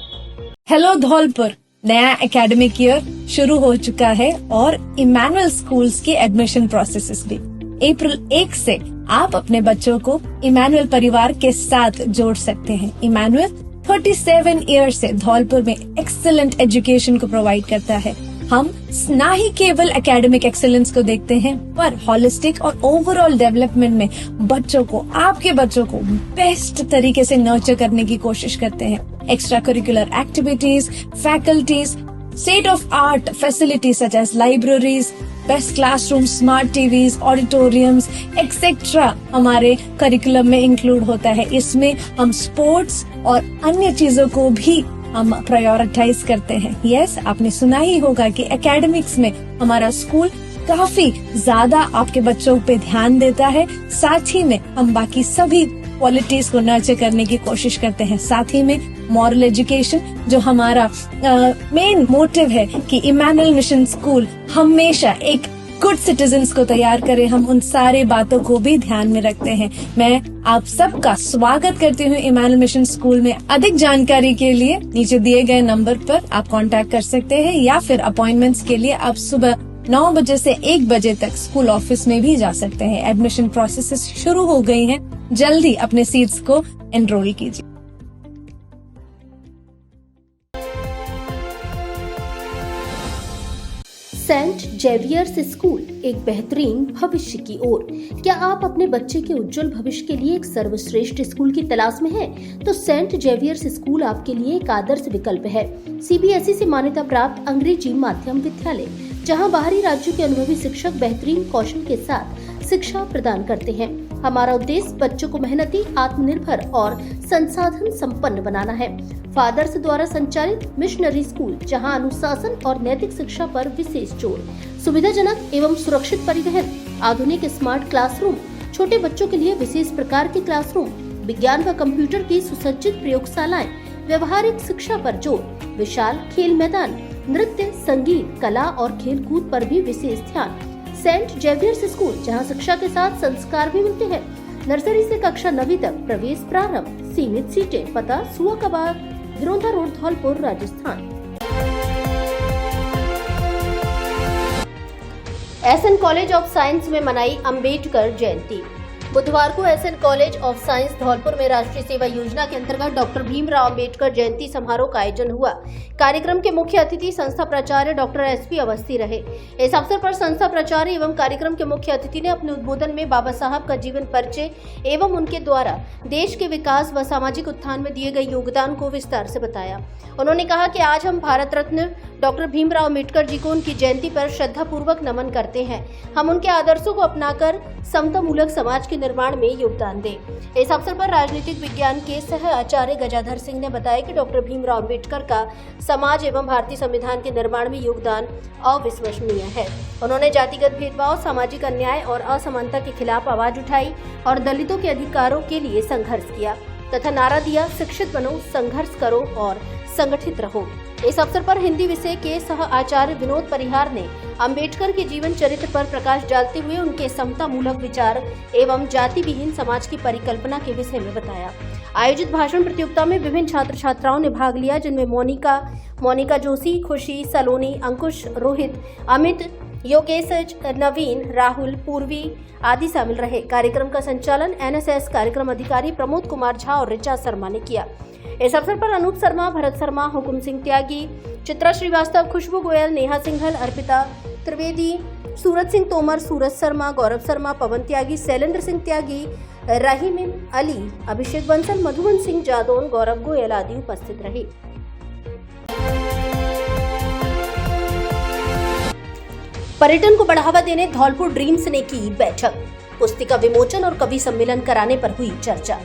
हेलो धौलपुर, नया एकेडमिक ईयर शुरू हो चुका है और इमैनुअल स्कूल्स के एडमिशन प्रोसेसेस भी। अप्रैल 1 से आप अपने बच्चों को इमैनुअल परिवार के साथ जोड़ सकते हैं। इमैनुअल 37 ईयर से धौलपुर में एक्सीलेंट एजुकेशन को प्रोवाइड करता है। हम न ही केवल एकेडमिक एक्सेलेंस को देखते हैं पर हॉलिस्टिक और ओवरऑल डेवलपमेंट में आपके बच्चों को बेस्ट तरीके से नर्चर करने की कोशिश करते हैं। Extra curricular activities, faculties, state of art facilities such as libraries, best classroom, smart TVs, auditoriums etcetera हमारे करिकुलम में इंक्लूड होता है। इसमें हम स्पोर्ट्स और अन्य चीजों को भी हम प्रायोरिटाइज करते हैं। यस, आपने सुना ही होगा कि एकेडमिक्स में हमारा स्कूल काफी ज्यादा आपके बच्चों पे ध्यान देता है। साथ ही में हम बाकी सभी क्वालिटीज को नर्चर करने की कोशिश करते हैं। साथ ही में मॉरल एजुकेशन जो हमारा मेन मोटिव है कि इमैनुअल मिशन स्कूल हमेशा एक गुड सिटीजन्स को तैयार करे, हम उन सारे बातों को भी ध्यान में रखते हैं। मैं आप सबका स्वागत करती हूँ इमैनुअल मिशन स्कूल में। अधिक जानकारी के लिए नीचे दिए गए नंबर पर आप कांटेक्ट कर सकते हैं या फिर अपॉइंटमेंट्स के लिए आप सुबह 9 बजे से 1 बजे तक स्कूल ऑफिस में भी जा सकते हैं। एडमिशन प्रोसेसेस शुरू हो गई हैं, जल्दी अपने सीट्स को एनरोल कीजिए। सेंट जेवियर्स स्कूल एक बेहतरीन भविष्य की ओर। क्या आप अपने बच्चे के उज्जवल भविष्य के लिए एक सर्वश्रेष्ठ स्कूल की तलाश में हैं? तो सेंट जेवियर्स स्कूल आपके लिए एक आदर्श विकल्प है। सीबीएसई से मान्यता प्राप्त अंग्रेजी माध्यम विद्यालय, जहां बाहरी राज्यों के अनुभवी शिक्षक बेहतरीन कौशल के साथ शिक्षा प्रदान करते हैं। हमारा उद्देश्य बच्चों को मेहनती, आत्मनिर्भर और संसाधन संपन्न बनाना है। फादर्स द्वारा संचालित मिशनरी स्कूल, जहां अनुशासन और नैतिक शिक्षा पर विशेष जोर, सुविधाजनक एवं सुरक्षित परिवहन, आधुनिक स्मार्ट क्लासरूम, छोटे बच्चों के लिए विशेष प्रकार के क्लासरूम, विज्ञान व कंप्यूटर की सुसज्जित प्रयोगशालाएं, व्यवहारिक शिक्षा पर जोर, विशाल खेल मैदान, नृत्य, संगीत, कला और खेल कूद पर भी विशेष ध्यान। सेंट जेवियर्स स्कूल, जहां शिक्षा के साथ संस्कार भी मिलते हैं। नर्सरी से कक्षा 9वीं तक प्रवेश प्रारंभ। सीमित सीटें। पता Sua Kabar, Girondha road, Dhaulpur, Rajasthan. SN college of science में मनाई अंबेडकर जयंती। बुधवार को SN college of science Dhaulpur में राष्ट्रीय सेवा योजना के अंतर्गत डॉक्टर भीमराव अंबेडकर जयंती समारोह का आयोजन हुआ। कार्यक्रम के मुख्य अतिथि संस्था प्राचार्य डॉक्टर एसपी अवस्थी रहे। इस अवसर पर संस्था प्राचार्य एवं कार्यक्रम के मुख्य अतिथि ने अपने उद्बोधन में बाबा साहब का जीवन परिचय एवं उनके द्वारा देश के विकास व सामाजिक उत्थान में दिए गए योगदान को विस्तार से बताया। उन्होंने कहा कि आज हम भारत रत्न डॉक्टर भीमराव अंबेडकर जी को उनकी जयंती पर श्रद्धापूर्वक नमन करते हैं। हम उनके आदर्शों को अपनाकर समतामूलक समाज के निर्माण में योगदान दें। इस अवसर पर राजनीतिक विज्ञान के सह आचार्य गजाधर सिंह ने बताया कि डॉक्टर भीमराव अंबेडकर का समाज एवं भारतीय संविधान के निर्माण में योगदान अविश्वसनीय है। उन्होंने जातिगत भेदभाव, सामाजिक अन्याय और असमानता के खिलाफ आवाज उठाई और दलितों के अधिकारों के लिए संघर्ष किया तथा नारा दिया, शिक्षित बनो, संघर्ष करो और संगठित रहो। इस अवसर पर हिंदी विषय के सह आचार्य विनोद परिहार ने अंबेडकर के जीवन चरित्र पर प्रकाश डालते हुए उनके समता मूलक विचार एवं जाति विहीन समाज की परिकल्पना के विषय में बताया। आयोजित भाषण प्रतियोगिता में विभिन्न छात्र छात्राओं ने भाग लिया, जिनमें मोनिका जोशी, खुशी, सलोनी, अंकुश, रोहित, अमित, योगेश, नवीन, राहुल, पूर्वी आदि शामिल रहे। कार्यक्रम का संचालन एनएसएस कार्यक्रम अधिकारी प्रमोद कुमार झा और ऋचा शर्मा ने किया। इस अवसर पर अनूप शर्मा, भरत शर्मा, हुकुम सिंह त्यागी, चित्रा श्रीवास्तव, खुशबू गोयल, नेहा सिंघल, अर्पिता त्रिवेदी, सूरज सिंह तोमर, सूरज शर्मा, गौरव शर्मा, पवन त्यागी, शैलेंद्र सिंह त्यागी, रहीम अली, अभिषेक बंसल, मधुबन सिंह जादौन, गौरव गोयल आदि उपस्थित रहे। पर्यटन को बढ़ावा देने धौलपुर ड्रीम्स ने की बैठक। पुस्तिका विमोचन और कवि सम्मेलन कराने पर हुई चर्चा।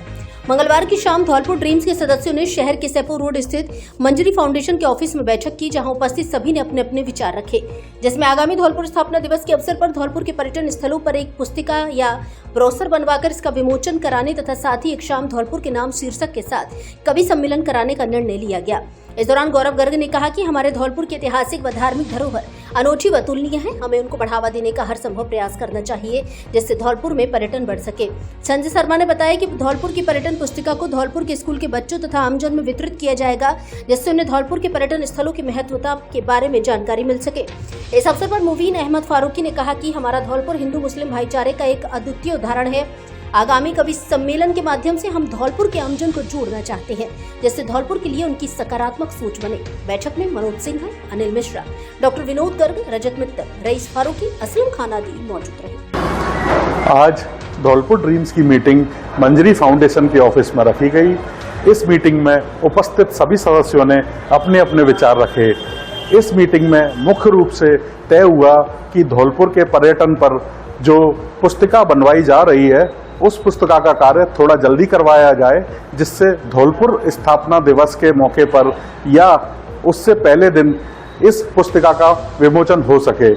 मंगलवार की शाम धौलपुर ड्रीम्स के सदस्यों ने शहर के सेपो रोड स्थित मंजरी फाउंडेशन के ऑफिस में बैठक की, जहां उपस्थित सभी ने अपने अपने विचार रखे, जिसमें आगामी धौलपुर स्थापना दिवस के अवसर पर धौलपुर के पर्यटन स्थलों पर एक पुस्तिका या ब्रोशर बनवाकर इसका विमोचन कराने तथा साथ ही एक शाम धौलपुर के नाम शीर्षक के साथ कवि सम्मेलन कराने का निर्णय लिया गया। इस दौरान गौरव गर्ग ने कहा कि हमारे धौलपुर की ऐतिहासिक व धार्मिक धरोहर अनोखी व अतुलनीय है। हमें उनको बढ़ावा देने का हर संभव प्रयास करना चाहिए, जिससे धौलपुर में पर्यटन बढ़ सके। संजय शर्मा ने बताया कि धौलपुर की पर्यटन पुस्तिका को धौलपुर के स्कूल के बच्चों तथा आमजन में वितरित किया जाएगा, जिससे उन्हें धौलपुर के पर्यटन स्थलों की महत्वता के बारे में जानकारी मिल सके। इस अवसर पर मुबीन अहमद फारूकी ने कहा कि हमारा धौलपुर हिंदू मुस्लिम भाईचारे का एक अद्वितीय उदाहरण है। आगामी कवि सम्मेलन के माध्यम से हम धौलपुर के आमजन को जोड़ना चाहते हैं, जिससे धौलपुर के लिए उनकी सकारात्मक सोच बने। बैठक में मनोज सिंह, अनिल मिश्रा, डॉक्टर विनोद गर्ग, रजत मित्तल, रईस फारूकी, असलम खान आदि मौजूद रहे। आज धौलपुर ड्रीम्स की मीटिंग मंजरी फाउंडेशन के ऑफिस में रखी गई। इस मीटिंग में उपस्थित सभी सदस्यों ने अपने अपने विचार रखे। इस मीटिंग में मुख्य रूप से तय हुआ कि धौलपुर के पर्यटन पर जो पुस्तिका बनवाई जा रही है, उस पुस्तिका का कार्य थोड़ा जल्दी करवाया जाए, जिससे धौलपुर स्थापना दिवस के मौके पर या उससे पहले दिन इस पुस्तिका का विमोचन हो सके।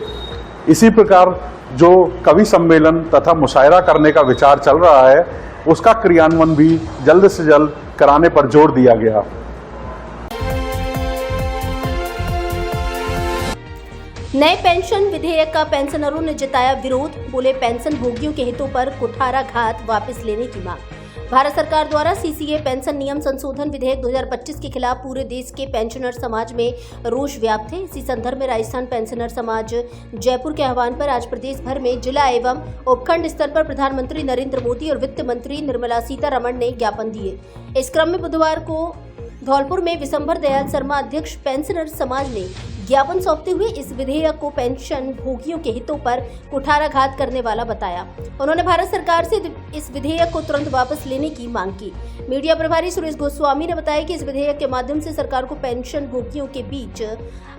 इसी प्रकार जो कवि सम्मेलन तथा मुशायरा करने का विचार चल रहा है, उसका क्रियान्वयन भी जल्द से जल्द कराने पर जोर दिया गया। नए पेंशन विधेयक का पेंशनरों ने जताया विरोध। बोले, पेंशन भोगियों के हितों पर कुठाराघात वापस लेने की मांग। भारत सरकार द्वारा सीसीए पेंशन नियम संशोधन विधेयक 2025 के खिलाफ पूरे देश के पेंशनर समाज में रोष व्याप्त है। इसी संदर्भ में राजस्थान पेंशनर समाज जयपुर के आह्वान पर आज प्रदेश भर में जिला एवं उपखंड स्तर पर प्रधानमंत्री नरेंद्र मोदी और वित्त मंत्री निर्मला सीतारमण ने ज्ञापन दिए। इस क्रम में बुधवार को धौलपुर में विशंबर दयाल शर्मा अध्यक्ष पेंशनर समाज ने ज्ञापन सौंपते हुए इस विधेयक को पेंशन भोगियों के हितों पर कुठाराघात करने वाला बताया। उन्होंने भारत सरकार से इस विधेयक को तुरंत वापस लेने की मांग की। मीडिया प्रभारी सुरेश गोस्वामी ने बताया कि इस विधेयक के माध्यम से सरकार को पेंशन भोगियों के बीच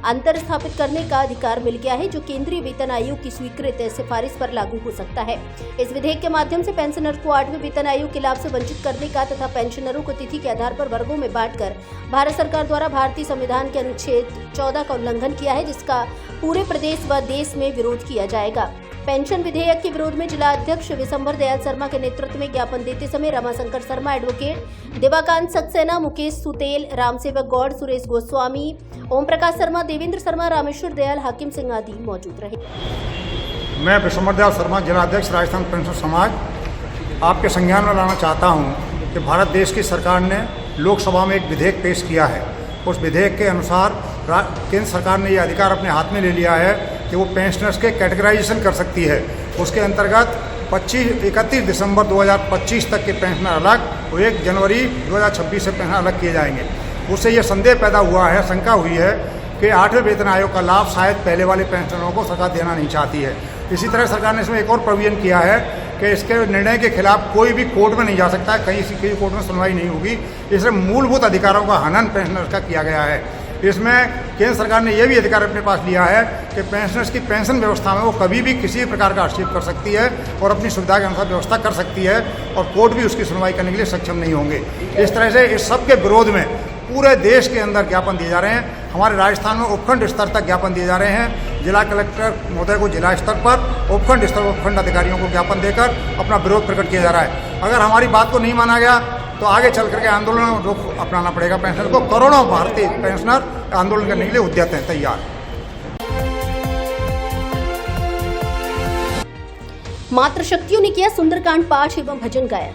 अंतर स्थापित करने का अधिकार मिल गया है, जो केंद्रीय वेतन आयोग की स्वीकृत सिफारिश पर लागू हो सकता है। इस विधेयक के माध्यम से पेंशनर को 8वें वेतन आयोग के लाभ से वंचित करने का तथा पेंशनरों को तिथि के आधार पर वर्गों में बांटकर भारत सरकार द्वारा भारतीय संविधान के अनुच्छेद 14 का उल्लंघन किया है, जिसका पूरे प्रदेश व देश में विरोध किया जाएगा। पेंशन विधेयक के विरोध में जिला अध्यक्ष विशंबर दयाल शर्मा के नेतृत्व में ज्ञापन देते समय रमाशंकर शर्मा, एडवोकेट दिवाकांत सक्सेना, मुकेश सुतेल, रामसेवक गौड़, सुरेश गोस्वामी, ओम प्रकाश शर्मा, देवेंद्र शर्मा, रामेश्वर दयाल, हाकिम सिंह आदि मौजूद रहे। मैं विशंबर दयाल शर्मा, जिला अध्यक्ष राजस्थान पेंशन समाज, आपके संज्ञान में लाना चाहता हूं कि भारत देश की सरकार ने लोकसभा में एक विधेयक पेश किया है। उस विधेयक के अनुसार केंद्र सरकार ने यह अधिकार अपने हाथ में ले लिया है कि वो पेंशनर्स के कैटेगराइजेशन कर सकती है। उसके अंतर्गत 31 दिसंबर 2025 तक के पेंशनर अलग और 1 जनवरी 2026 से पेंशनर अलग किए जाएंगे। उससे ये संदेह पैदा हुआ है, शंका हुई है कि 8वें वेतन आयोग का लाभ शायद पहले वाले पेंशनरों को सरकार देना नहीं चाहती है। इसी तरह सरकार ने इसमें एक और प्रोविजन किया है कि इसके निर्णय के खिलाफ कोई भी कोर्ट में नहीं जा सकता, कहीं कोर्ट में सुनवाई नहीं होगी। इसमें मूलभूत अधिकारों का हनन पेंशनर्स का किया गया है। इसमें केंद्र सरकार ने यह भी अधिकार अपने पास लिया है कि पेंशनर्स की पेंशन व्यवस्था में वो कभी भी किसी भी प्रकार का हस्तक्षेप कर सकती है और अपनी सुविधा के अनुसार व्यवस्था कर सकती है और कोर्ट भी उसकी सुनवाई करने के लिए सक्षम नहीं होंगे। इस तरह से इस सब के विरोध में पूरे देश के अंदर ज्ञापन दिए जा रहे हैं। हमारे राजस्थान में उपखंड स्तर तक ज्ञापन दिए जा रहे हैं। जिला कलेक्टर महोदय को जिला स्तर पर, उपखंड स्तर पर उपखंड अधिकारियों को ज्ञापन देकर अपना विरोध प्रकट किया जा रहा है। अगर हमारी बात को नहीं माना गया तो आगे चल करके आंदोलन रुख अपनाना पड़ेगा पेंशनर को। करोड़ों भारतीय पेंशनर आंदोलन करने के लिए उद्यत हैं, तैयार। मातृशक्तियों ने किया सुंदरकांड पाठ एवं भजन गायन।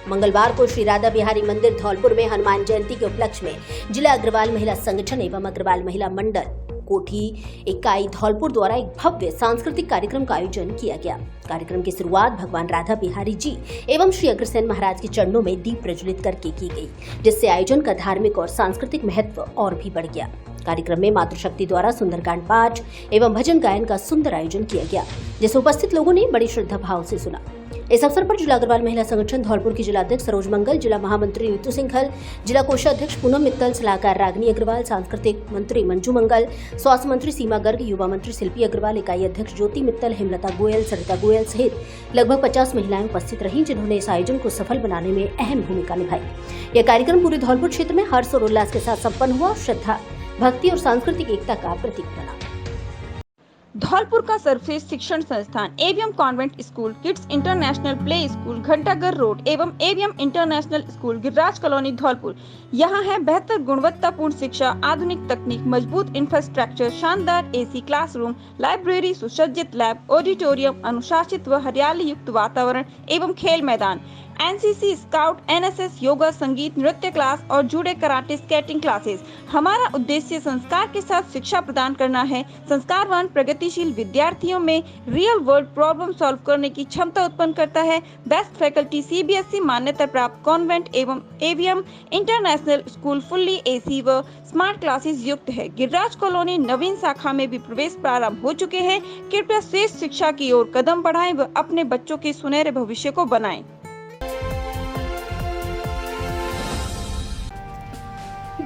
मंगलवार को श्री राधा बिहारी मंदिर धौलपुर में हनुमान जयंती के उपलक्ष्य में जिला अग्रवाल महिला संगठन एवं अग्रवाल महिला मंडल कोठी इकाई धौलपुर द्वारा एक भव्य सांस्कृतिक कार्यक्रम का आयोजन किया गया। कार्यक्रम की शुरुआत भगवान राधा बिहारी जी एवं श्री अग्रसेन महाराज के चरणों में दीप प्रज्वलित करके की गई, जिससे आयोजन का धार्मिक और सांस्कृतिक महत्व और भी बढ़ गया। कार्यक्रम में मातृशक्ति द्वारा सुंदरकांड पाठ एवं भजन गायन का सुंदर आयोजन किया गया, जिसे उपस्थित लोगों ने बड़ी श्रद्धा भाव से सुना। इस अवसर पर जिला अग्रवाल महिला संगठन धौलपुर की जिलाध्यक्ष सरोज मंगल, जिला महामंत्री ऋतु सिंघल, जिला कोषाध्यक्ष पूनम मित्तल, सलाहकार रागनी अग्रवाल, सांस्कृतिक मंत्री मंजू मंगल, स्वास्थ्य मंत्री सीमा गर्ग, युवा मंत्री शिल्पी अग्रवाल, इकाई अध्यक्ष ज्योति मित्तल, हेमलता गोयल, सरिता गोयल सहित लगभग 50 महिलाएं उपस्थित रहीं, जिन्होंने इस आयोजन को सफल बनाने में अहम भूमिका निभाई। यह कार्यक्रम पूरे धौलपुर क्षेत्र में हर्ष और उल्लास के साथ संपन्न हुआ। श्रद्धा, भक्ति और सांस्कृतिक एकता का प्रतीक बना। धौलपुर का सर्वश्रेष्ठ शिक्षण संस्थान AVM convent school, kids international play school Ghantaghar road एवं AVM international school Giriraj colony Dhaulpur. यहाँ है बेहतर गुणवत्तापूर्ण शिक्षा, आधुनिक तकनीक, मजबूत इंफ्रास्ट्रक्चर, शानदार एसी क्लासरूम, लाइब्रेरी, सुसज्जित लैब, ऑडिटोरियम, अनुशासित व हरियाली युक्त वातावरण एवं खेल मैदान, एनसीसी, स्काउट, एनएसएस, योगा, संगीत, नृत्य क्लास और जूडो, कराटे, स्केटिंग क्लासेस। हमारा उद्देश्य संस्कार के साथ शिक्षा प्रदान करना है। संस्कारवान प्रगतिशील विद्यार्थियों में रियल वर्ल्ड प्रॉब्लम सॉल्व करने की क्षमता उत्पन्न करता है। बेस्ट फैकल्टी सीबीएसई मान्यता प्राप्त कॉन्वेंट एवं AVM international school fully AC व स्मार्ट क्लासेस युक्त है। गिरिराज कॉलोनी नवीन शाखा में भी प्रवेश प्रारंभ हो चुके हैं। कृपया श्रेष्ठ शिक्षा की ओर कदम बढ़ाएं व अपने बच्चों के सुनहरे भविष्य को बनाएं।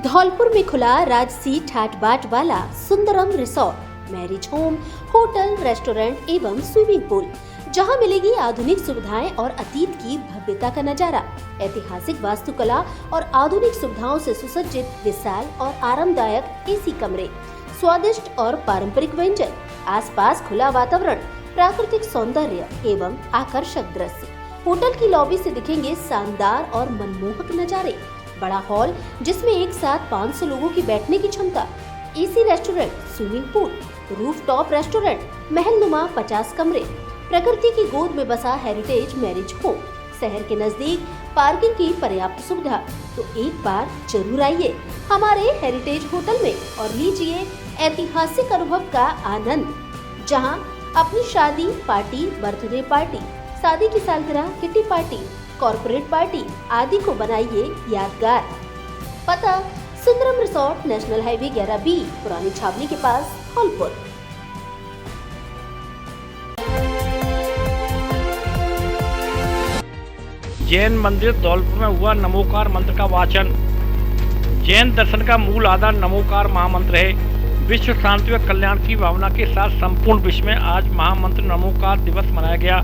धौलपुर में खुला राजसी ठाट बाट वाला Sundaram resort, marriage home, hotel, restaurant एवं स्विमिंग पूल, जहां मिलेगी आधुनिक सुविधाएं और अतीत की भव्यता का नजारा। ऐतिहासिक वास्तुकला और आधुनिक सुविधाओं से सुसज्जित विशाल और आरामदायक एसी कमरे, स्वादिष्ट और पारंपरिक व्यंजन, आसपास खुला वातावरण, प्राकृतिक सौंदर्य एवं आकर्षक दृश्य। होटल की लॉबी से दिखेंगे शानदार और मनमोहक नजारे। बड़ा हॉल जिसमें एक साथ 500 लोगों की बैठने की क्षमता, AC restaurant, swimming pool, rooftop restaurant, महलनुमा 50 कमरे, प्रकृति की गोद में बसा हेरिटेज मैरिज होम, शहर के नजदीक पार्किंग की पर्याप्त सुविधा। तो एक बार जरूर आइए हमारे हेरिटेज होटल में और लीजिए ऐतिहासिक अनुभव का आनंद, जहां अपनी शादी, पार्टी, बर्थडे पार्टी, शादी की सालगिरह, किटी पार्टी, कॉर्पोरेट पार्टी आदि को बनाइए यादगार। पता Sundaram resort, national highway 11B, पुरानी छावनी के पास, धौलपुर। जैन मंदिर धौलपुर में हुआ नमोकार मंत्र का वाचन। जैन दर्शन का मूल आधार नमोकार महामंत्र है। विश्व शांति व कल्याण की भावना के साथ संपूर्ण विश्व में आज महामंत्र नमोकार दिवस मनाया गया।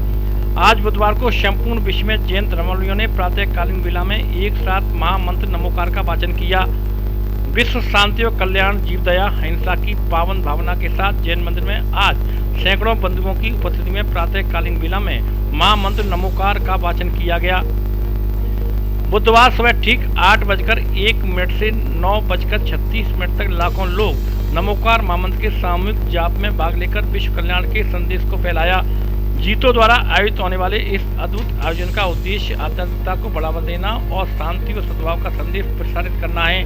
आज बुधवार को संपूर्ण विश्व में जैन धर्मावलंबियों ने प्रातःकालीन वेला में एक साथ महामंत्र नमोकार का वाचन किया। विश्व शांति व कल्याण, जीवदया, हिंसा की पावन भावना के साथ जैन मंदिर में आज सैकड़ों बंधुओं की उपस्थिति में प्रातःकालीन वेला में महामंत्र नमोकार का वाचन किया गया। बुधवार सुबह ठीक 8:01 से 9:36 तक लाखों लोग नमोकार महामंत्र के सामूहिक जाप में भाग लेकर विश्व कल्याण के संदेश को फैलाया। जीतो द्वारा आयोजित होने वाले इस अद्भुत आयोजन का उद्देश्य आध्यात्मिकता को बढ़ावा देना और शांति व सद्भाव का संदेश प्रसारित करना है।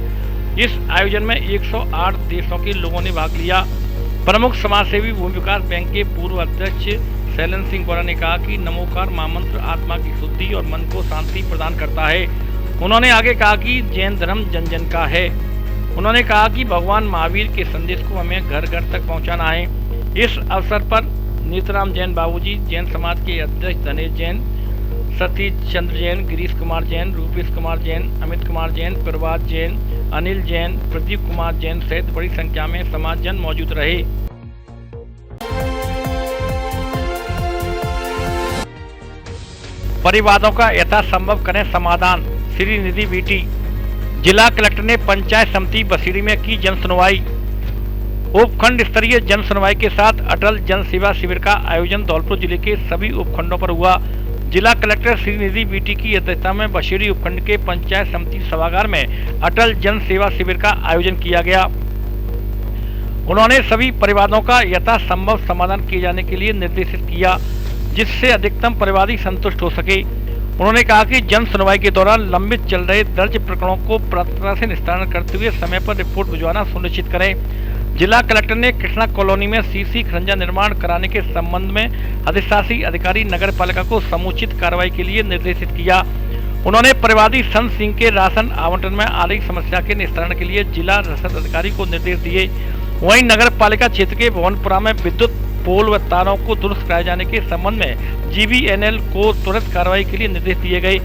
इस आयोजन में 108 देशों के लोगों ने भाग लिया। प्रमुख समाजसेवी भूमि विकास बैंक के पूर्व अध्यक्ष शैलन सिंह बोरा ने कहा कि नमोकार महामंत्र आत्मा की शुद्धि और मन को शांति प्रदान करता है। उन्होंने आगे कहा कि जैन धर्म जन जन का है। उन्होंने कहा कि भगवान महावीर के संदेश को हमें घर घर तक पहुंचाना है। इस अवसर पर नीतराम जैन बाबूजी, जैन समाज के अध्यक्ष धनेश जैन, सतीश चंद्र जैन, गिरीश कुमार जैन, रूपेश कुमार जैन, अमित कुमार जैन, प्रभात जैन, अनिल जैन, प्रदीप कुमार जैन सहित बड़ी संख्या में समाजजन मौजूद रहे। परिवादों का यथासंभव करें समाधान, श्रीनिधि बीटी। जिला कलेक्टर ने पंचायत समिति बसीड़ी में की जन सुनवाई। उपखंड स्तरीय जन सुनवाई के साथ अटल जन सेवा शिविर का आयोजन धौलपुर जिले के सभी उपखंडों पर हुआ। जिला कलेक्टर श्रीनिधि बीटी की अध्यक्षता में बसीड़ी उपखंड के पंचायत समिति सभागार में अटल जन सेवा शिविर का आयोजन किया गया। उन्होंने सभी परिवादों का यथासंभव समाधान किए जाने के लिए निर्देशित किया, जिससे अधिकतम परिवादी संतुष्ट हो सके। उन्होंने कहा कि जन सुनवाई के दौरान लंबित चल रहे दर्ज प्रकरणों को प्राथमिकता से निस्तारण करते हुए समय पर रिपोर्ट भिजवाना सुनिश्चित करें। जिला कलेक्टर ने कृष्णा कॉलोनी में सीसी खरंजा निर्माण कराने के संबंध में अधिशासी अधिकारी नगर पालिका को समुचित कार्रवाई के लिए निर्देशित किया। उन्होंने परिवादी संत सिंह के राशन आवंटन में आ रही समस्या के निस्तारण के लिए जिला रसद अधिकारी को निर्देश दिए। वहीं नगर पालिका क्षेत्र के भवनपुरा में विद्युत पोल व तारों को दुरुस्त कराए जाने के संबंध में जीबीएनएल को त्वरित कार्रवाई के लिए निर्देश दिए गए,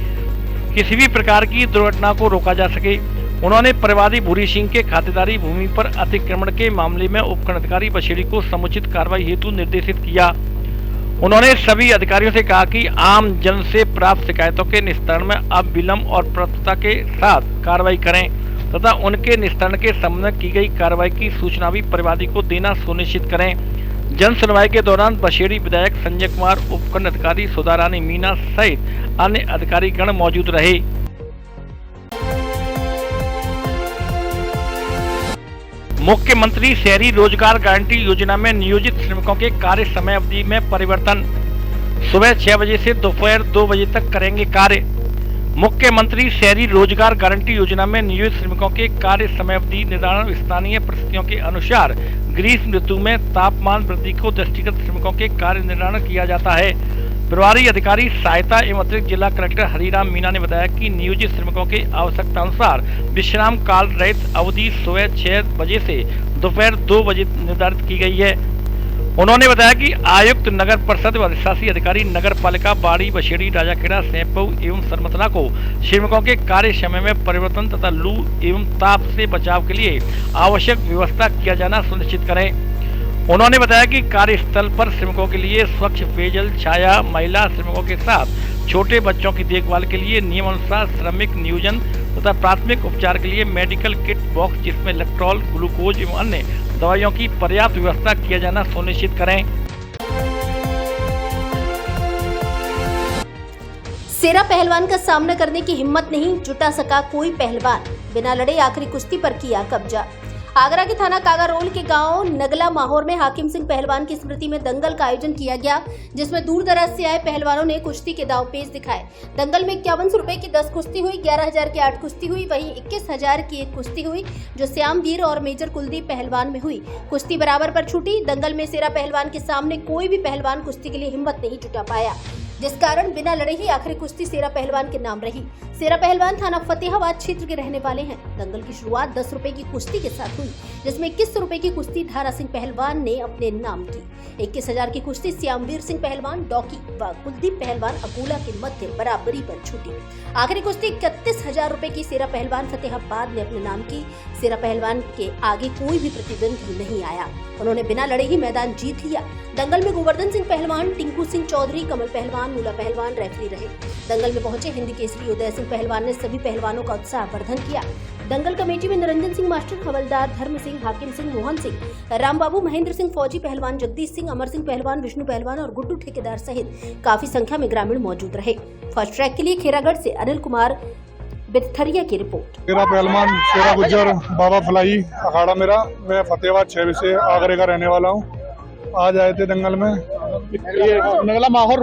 किसी भी प्रकार की दुर्घटना को रोका जा सके। उन्होंने परिवादी भूरी सिंह के खातेदारी भूमि पर अतिक्रमण के मामले में उपखंड अधिकारी बछेड़ी को समुचित कार्रवाई हेतु निर्देशित किया। उन्होंने सभी अधिकारियों से कहा कि आम जन से प्राप्त शिकायतों के निस्तारण में अब विलंब और प्राथमिकता के साथ कार्रवाई करें तथा उनके निस्तारण के संबंध में की गई कार्रवाई की सूचना भी परिवादी को देना सुनिश्चित करें। जन सुनवाई के दौरान बछेड़ी विधायक संजय कुमार, उपखंड अधिकारी सुधारानी मीना सहित अन्य अधिकारी गण मौजूद रहे। मुख्यमंत्री शहरी रोजगार गारंटी योजना में नियोजित श्रमिकों के कार्य समय अवधि में परिवर्तन, सुबह 6 बजे से दोपहर 2 बजे तक करेंगे कार्य। मुख्यमंत्री शहरी रोजगार गारंटी योजना में नियोजित श्रमिकों के कार्य समय अवधि निर्धारण स्थानीय परिस्थितियों के अनुसार ग्रीष्म ऋतु में तापमान वृद्धि को दृष्टिगत श्रमिकों के कार्य निर्धारण किया जाता है। प्रभारी अधिकारी सहायता एवं अतिरिक्त जिला कलेक्टर हरिराम मीना ने बताया कि नियोजित श्रमिकों के आवश्यकता अनुसार विश्राम काल रहित अवधि सुबह 6 बजे से दोपहर 2 बजे निर्धारित की गई है। उन्होंने बताया कि आयुक्त नगर परिषद व अधिशासी अधिकारी नगर पालिका बाड़ी, बछेड़ी, राजाखेड़ा, सैंपऊ एवं सरमथला को श्रमिकों के कार्य समय में परिवर्तन तथा लू एवं ताप से बचाव के लिए आवश्यक व्यवस्था किया जाना सुनिश्चित करें। उन्होंने बताया कि कार्यस्थल पर श्रमिकों के लिए स्वच्छ पेयजल, छाया, महिला श्रमिकों के साथ छोटे बच्चों की देखभाल के लिए नियमानुसार श्रमिक नियोजन तथा प्राथमिक उपचार के लिए मेडिकल किट बॉक्स जिसमें इलेक्ट्रॉल, ग्लूकोज एवं अन्य दवाइयों की पर्याप्त व्यवस्था किया जाना सुनिश्चित करें। सेरा पहलवान का सामना करने की हिम्मत नहीं जुटा सका कोई पहलवान, बिना लड़े आखिरी कुश्ती पर किया कब्जा। आगरा के थाना कागारोल के गांव नगला माहौर में हाकिम सिंह पहलवान की स्मृति में दंगल का आयोजन किया गया, जिसमें दूर दराज से आए पहलवानों ने कुश्ती के दांवपेच दिखाए। दंगल में 5100 रुपए की 10 कुश्ती हुई, 11000 की 8 कुश्ती हुई, वहीं 21000 की 1 कुश्ती हुई जो श्यामवीर और मेजर कुलदीप पहलवान में हुई। कुश्ती बराबर पर छूटी। दंगल में सेरा पहलवान के सामने कोई भी पहलवान कुश्ती के लिए हिम्मत नहीं जुटा पाया, जिस कारण बिना लड़े ही आखिरी कुश्ती सेरा पहलवान के नाम रही। सेरा पहलवान थाना फतेहाबाद क्षेत्र के रहने वाले हैं। दंगल की शुरुआत 10 रुपए की कुश्ती के साथ हुई, जिसमें 2100 रुपए की कुश्ती धारा सिंह पहलवान ने अपने नाम की। 21000 की कुश्ती श्यामवीर सिंह पहलवान डॉकी व कुलदीप पहलवान अकोला के मध्य बराबरी पर छूटी। आखिरी कुश्ती 31000 रुपए की सेरा पहलवान फतेहाबाद ने अपने नाम की। सेरा पहलवान के आगे कोई भी प्रतिद्वंदी नहीं आया, उन्होंने बिना लड़े ही मैदान जीत लिया। दंगल में गोवर्धन सिंह पहलवान, टिंकू सिंह चौधरी, कमल पहलवान, मूला पहलवान रेफरी रहे। दंगल में पहुंचे हिंदी केसरी उदय सिंह पहलवान ने सभी पहलवानों का उत्साह वर्धन किया। दंगल कमेटी में निरंजन सिंह मास्टर, हवलदार धर्म सिंह, हाकिम सिंह, मोहन सिंह, रामबाबू, महेंद्र सिंह फौजी पहलवान, जगदीश सिंह, अमर सिंह पहलवान, विष्णु पहलवान और गुड्डू ठेकेदार सहित काफी संख्या में ग्रामीण मौजूद रहे। फर्स्ट ट्रैक के लिए खेरागढ़ से अनिल कुमार बिथरिया की रिपोर्ट। मेरा पहलवान शेरा गुज्जर बाबा फलाई अखाड़ा मेरा, मैं फतेहाबाद 6 से आगरे का रहने वाला हूँ। आज आए थे दंगल में, नगला माहौर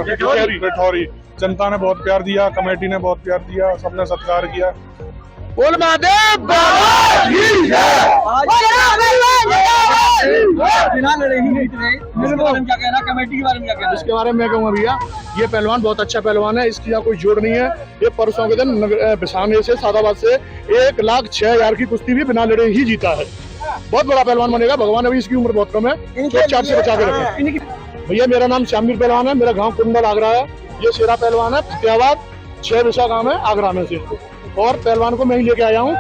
पिठौरी। जनता ने बहुत प्यार दिया, कमेटी ने बहुत प्यार दिया, सबने सत्कार किया। बोल महादेव बाबा की जय। बिना लड़े ही जीत रहे, इसके बारे में क्या कहना, कमेटी के बारे में क्या कहना? इसके बारे में मैं कहूँगा भैया, ये पहलवान बहुत अच्छा पहलवान है, इसकी यहाँ कोई जोड़ नहीं है। ये परसों के दिन बिसाने से सादाबाद से 1,06,000 की कुश्ती भी बिना लड़े ही जीता है। बहुत बड़ा पहलवान बनेगा, भगवान अभी इसकी उम्र बहुत कम है, तो चार से बचा के रखे। भैया मेरा नाम श्यामवीर पहलवान है, मेरा गांव कुंडल आगरा है। ये शेरा पहलवान है, फतेहाबाद 6 विशा गाँव है आगरा में से। और पहलवान को मैं ही लेके आया हूँ,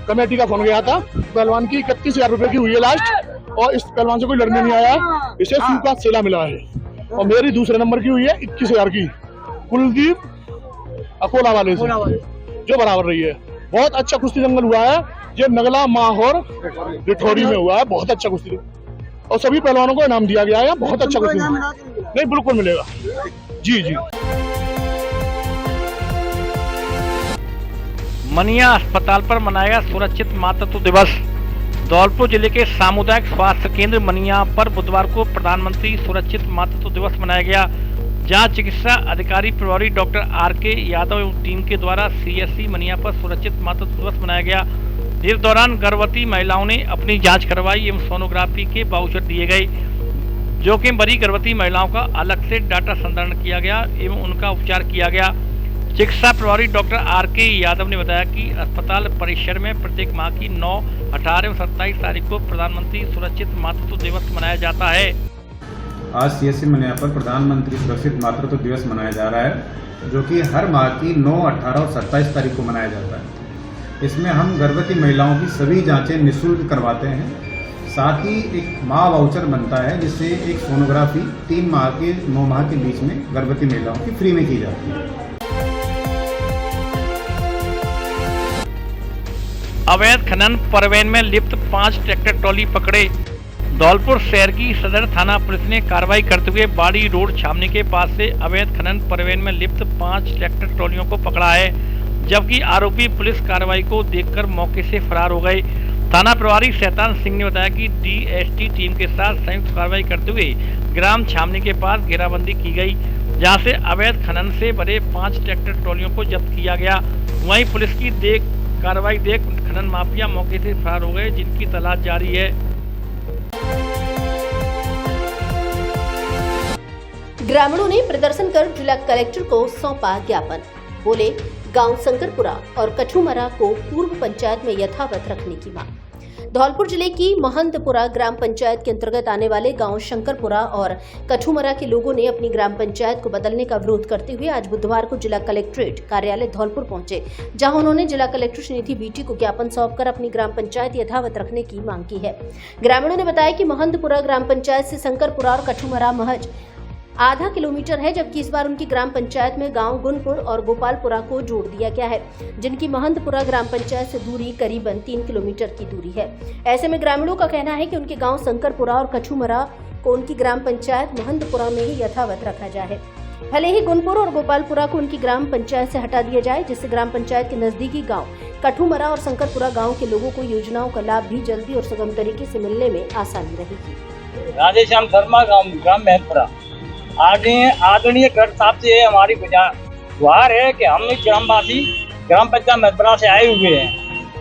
कमेटी का फोन गया था। पहलवान की 31,000 रुपए की हुई है लास्ट, और इस पहलवान से कोई लड़ने नहीं आया, इसे सूखा सेला मिला है। और मेरी दूसरे नंबर की हुई है 21,000 की कुलदीप अकोला वाले से, जो बराबर रही है। बहुत अच्छा कुश्ती दंगल हुआ है, ये नगला माहौर रिठौड़ी में हुआ है, बहुत अच्छा कुश्ती, और सभी पहलवानों को इनाम दिया गया है। बहुत अच्छा कुश्ती नहीं, बिल्कुल मिलेगा जी जी। मनिया अस्पताल पर मनाया सुरक्षित मातृत्व दिवस। धौलपुर जिले के सामुदायिक स्वास्थ्य केंद्र मनिया पर बुधवार को प्रधानमंत्री सुरक्षित मातृत्व दिवस मनाया गया, जहां चिकित्सा अधिकारी प्रभारी डॉक्टर आर.के. यादव एवं टीम के द्वारा सीएससी मनिया पर सुरक्षित मातृत्व दिवस मनाया गया। इस दौरान गर्भवती महिलाओं ने अपनी जांच करवाई एवं सोनोग्राफी के वाउचर दिए गए। जोखिम भरी गर्भवती महिलाओं का अलग से डाटा संधारण किया गया एवं उनका उपचार किया गया। चिकित्सा प्रभारी डॉक्टर आर.के. यादव ने बताया कि अस्पताल परिसर में प्रत्येक माह की 9, 18 और 27 तारीख को प्रधानमंत्री सुरक्षित मातृत्व दिवस मनाया जाता है। आज सीएससी मनिया पर प्रधानमंत्री सुरक्षित मातृत्व दिवस मनाया जा रहा है, जो कि हर माह की 9, 18 और 27 तारीख को मनाया जाता है। इसमें हम गर्भवती महिलाओं की सभी जांचें निःशुल्क करवाते हैं। साथ ही एक माँ वाउचर बनता है, जिससे एक सोनोग्राफी 3 माह के 9 माह के बीच में गर्भवती महिलाओं की फ्री में की जाती है। अवैध खनन परवेन में लिप्त 5 ट्रैक्टर ट्रॉली पकड़े। धौलपुर शहर की सदर थाना पुलिस ने कार्रवाई करते हुए बाड़ी रोड छावनी के पास से अवैध खनन परवेन में लिप्त 5 ट्रैक्टर ट्रॉलियों को पकड़ा है, जबकि आरोपी पुलिस कार्रवाई को देखकर मौके से फरार हो गए। थाना प्रभारी शैतान सिंह ने बताया कि डीएसटी टीम के साथ संयुक्त कार्रवाई करते हुए ग्राम छावनी के पास घेराबंदी की गई, जहां से अवैध खनन से भरे 5 ट्रैक्टर ट्रॉलियों को जब्त किया गया। वहीं पुलिस की कार्रवाई देख खनन माफिया मौके से फरार हो गए, जिनकी तलाश जारी है। ग्रामीणों ने प्रदर्शन कर जिला कलेक्टर को सौंपा ज्ञापन। बोले, गांव शंकरपुरा और कठुमरा को पूर्व पंचायत में यथावत रखने की मांग। धौलपुर जिले की महंतपुरा ग्राम पंचायत के अंतर्गत आने वाले गांव शंकरपुरा और कठुमरा के लोगों ने अपनी ग्राम पंचायत को बदलने का विरोध करते हुए आज बुधवार को जिला कलेक्ट्रेट कार्यालय धौलपुर पहुंचे, जहां उन्होंने जिला कलेक्टर श्रीनिधि बीटी को ज्ञापन सौंपकर अपनी ग्राम पंचायत यथावत रखने की मांग की है। ग्रामीणों ने बताया कि महंतपुरा ग्राम पंचायत से शंकरपुरा और कठुमरा महज आधा किलोमीटर है, जबकि इस बार उनकी ग्राम पंचायत में गांव गुनपुर और गोपालपुरा को जोड़ दिया गया है, जिनकी महंतपुरा ग्राम पंचायत से दूरी करीबन 3 किलोमीटर की दूरी है। ऐसे में ग्रामीणों का कहना है कि उनके गांव शंकरपुरा और कठुमरा को उनकी ग्राम पंचायत महंतपुरा में ही यथावत रखा जाए। भले ही गुनपुर और गोपालपुरा को उनकी ग्राम पंचायत से हटा दिया जाए, जिससे ग्राम पंचायत के नजदीकी गाँव कठुमरा और शंकरपुरा गाँव के लोगों को योजनाओं का लाभ भी जल्दी और सुगम तरीके से मिलने में आसानी रहेगी। राधेश्याम शर्मा, ग्राम महतपुरा। आदरणीय कलेक्टर साहब से हमारी गुहार है कि हम ग्रामवासी ग्राम पंचायत महतपुरा से आए हुए हैं,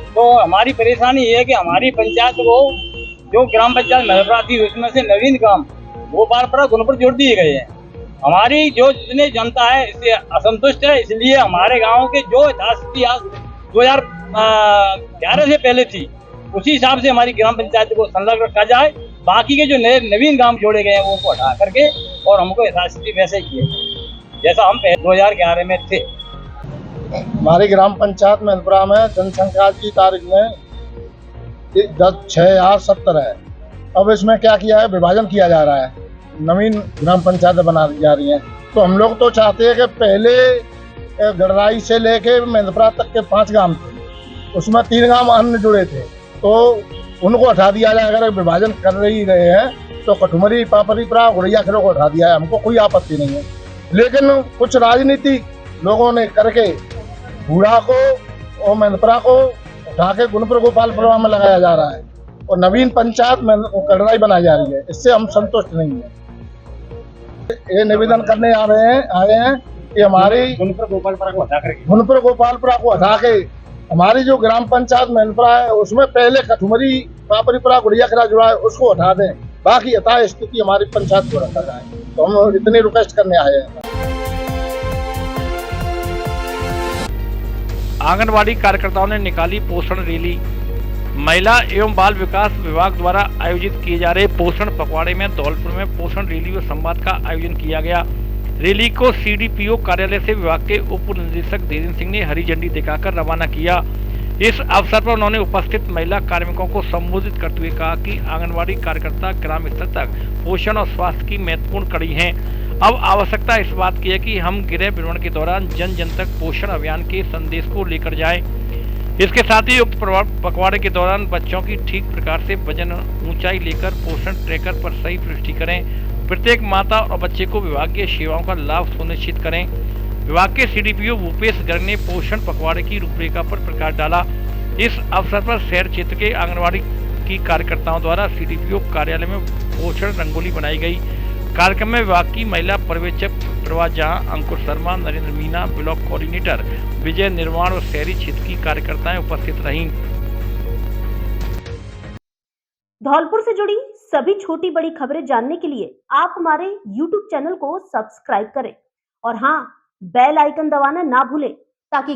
तो हमारी परेशानी ये है कि हमारी पंचायत को जो ग्राम पंचायत महतपुरा थी उसमें से नवीन गांव गोपालपुरा गुनपुर जोड़ दिए गए हैं। हमारी जो जितने जनता है इससे असंतुष्ट है, इसलिए हमारे गाँव के जो यथास्थिति 2011 से पहले थी उसी हिसाब से हमारी ग्राम पंचायत को संलग्न रखा जाए। बाकी के जो नए नवीन गांव जोड़े गए हैं वो उनको हटा करके और हमको यथास्थिति वैसे किए जैसा हम 2011 में थे। हमारी ग्राम पंचायत महतपुरा में जनसंख्या की तारीख में 10/6/17 है। अब इसमें क्या किया है, विभाजन किया जा रहा है, नवीन ग्राम पंचायत बना जा रही है। तो हम लोग तो चाहते हैं कि पहले गड़राई से लेके महतपुरा तक के 5 गांव थे, उसमें 3 गांव अन्य जुड़े थे, तो उनको हटा दिया जाए। अगर विभाजन कर रही रहे हैं तो कठुमरी, पापरीपुरा, गुड़िया खेलों को हटा दिया है, हमको कोई आपत्ति नहीं है। लेकिन कुछ राजनीति लोगों ने करके बूढ़ा को और महतपुरा को उठा के गुनपुर गोपालपुरा में लगाया जा रहा है और नवीन पंचायत में कड़राई बनाई जा रही है। इससे हम संतुष्ट नहीं है। ये निवेदन करने आए हैं कि हमारी गुनपुर गोपालपुरा को हटा के हमारी जो ग्राम पंचायत महतपुरा है उसमें पहले कठुमरी, पापरीपुरा, गुड़िया खेला जुड़ा है उसको हटा दें। बाकी यथा स्थिति हमारी पंचायत को रखा जाए। तो हम इतनी रिक्वेस्ट करने आए हैं। आंगनवाड़ी कार्यकर्ताओं ने निकाली पोषण रैली। महिला एवं बाल विकास विभाग द्वारा आयोजित किए जा रहे पोषण पखवाड़े में धौलपुर में पोषण रैली व संवाद का आयोजन किया गया। रैली को सीडीपीओ कार्यालय से विभाग के उप निदेशक धीरेन्द्र सिंह ने हरी झंडी दिखाकर रवाना किया। इस अवसर पर उन्होंने उपस्थित महिला कार्मिकों को संबोधित करते हुए कहा कि आंगनवाड़ी कार्यकर्ता ग्राम स्तर तक पोषण और स्वास्थ्य की महत्वपूर्ण कड़ी हैं। अब आवश्यकता इस बात की है कि हम गृह भ्रमण के दौरान जन जन तक पोषण अभियान के संदेश को लेकर जाएं। इसके साथ ही उक्त पखवाड़े के दौरान बच्चों की ठीक प्रकार से वजन ऊंचाई लेकर पोषण ट्रैकर पर सही पुष्टि करें। प्रत्येक माता और बच्चे को विभागीय सेवाओं का लाभ सुनिश्चित करें। विभाग के सीडीपीओ भूपेश गर्ग ने पोषण पखवाड़े की रूपरेखा पर प्रकाश डाला। इस अवसर पर शहर क्षेत्र के आंगनवाड़ी की कार्यकर्ताओं द्वारा सीडीपीओ कार्यालय में पोषण रंगोली बनाई गई। कार्यक्रम में विभाग की महिला पर्यवेक्षक प्रभा जहां, अंकुर शर्मा, नरेंद्र मीना, ब्लॉक कोऑर्डिनेटर विजय निर्माण और शहरी क्षेत्र की कार्यकर्ताएं उपस्थित रहीं। धौलपुर से जुड़ी सभी छोटी बड़ी खबरें जानने के लिए आप हमारे YouTube चैनल को सब्सक्राइब करें और हाँ, बेल आइकन दबाना ना भूलें ताकि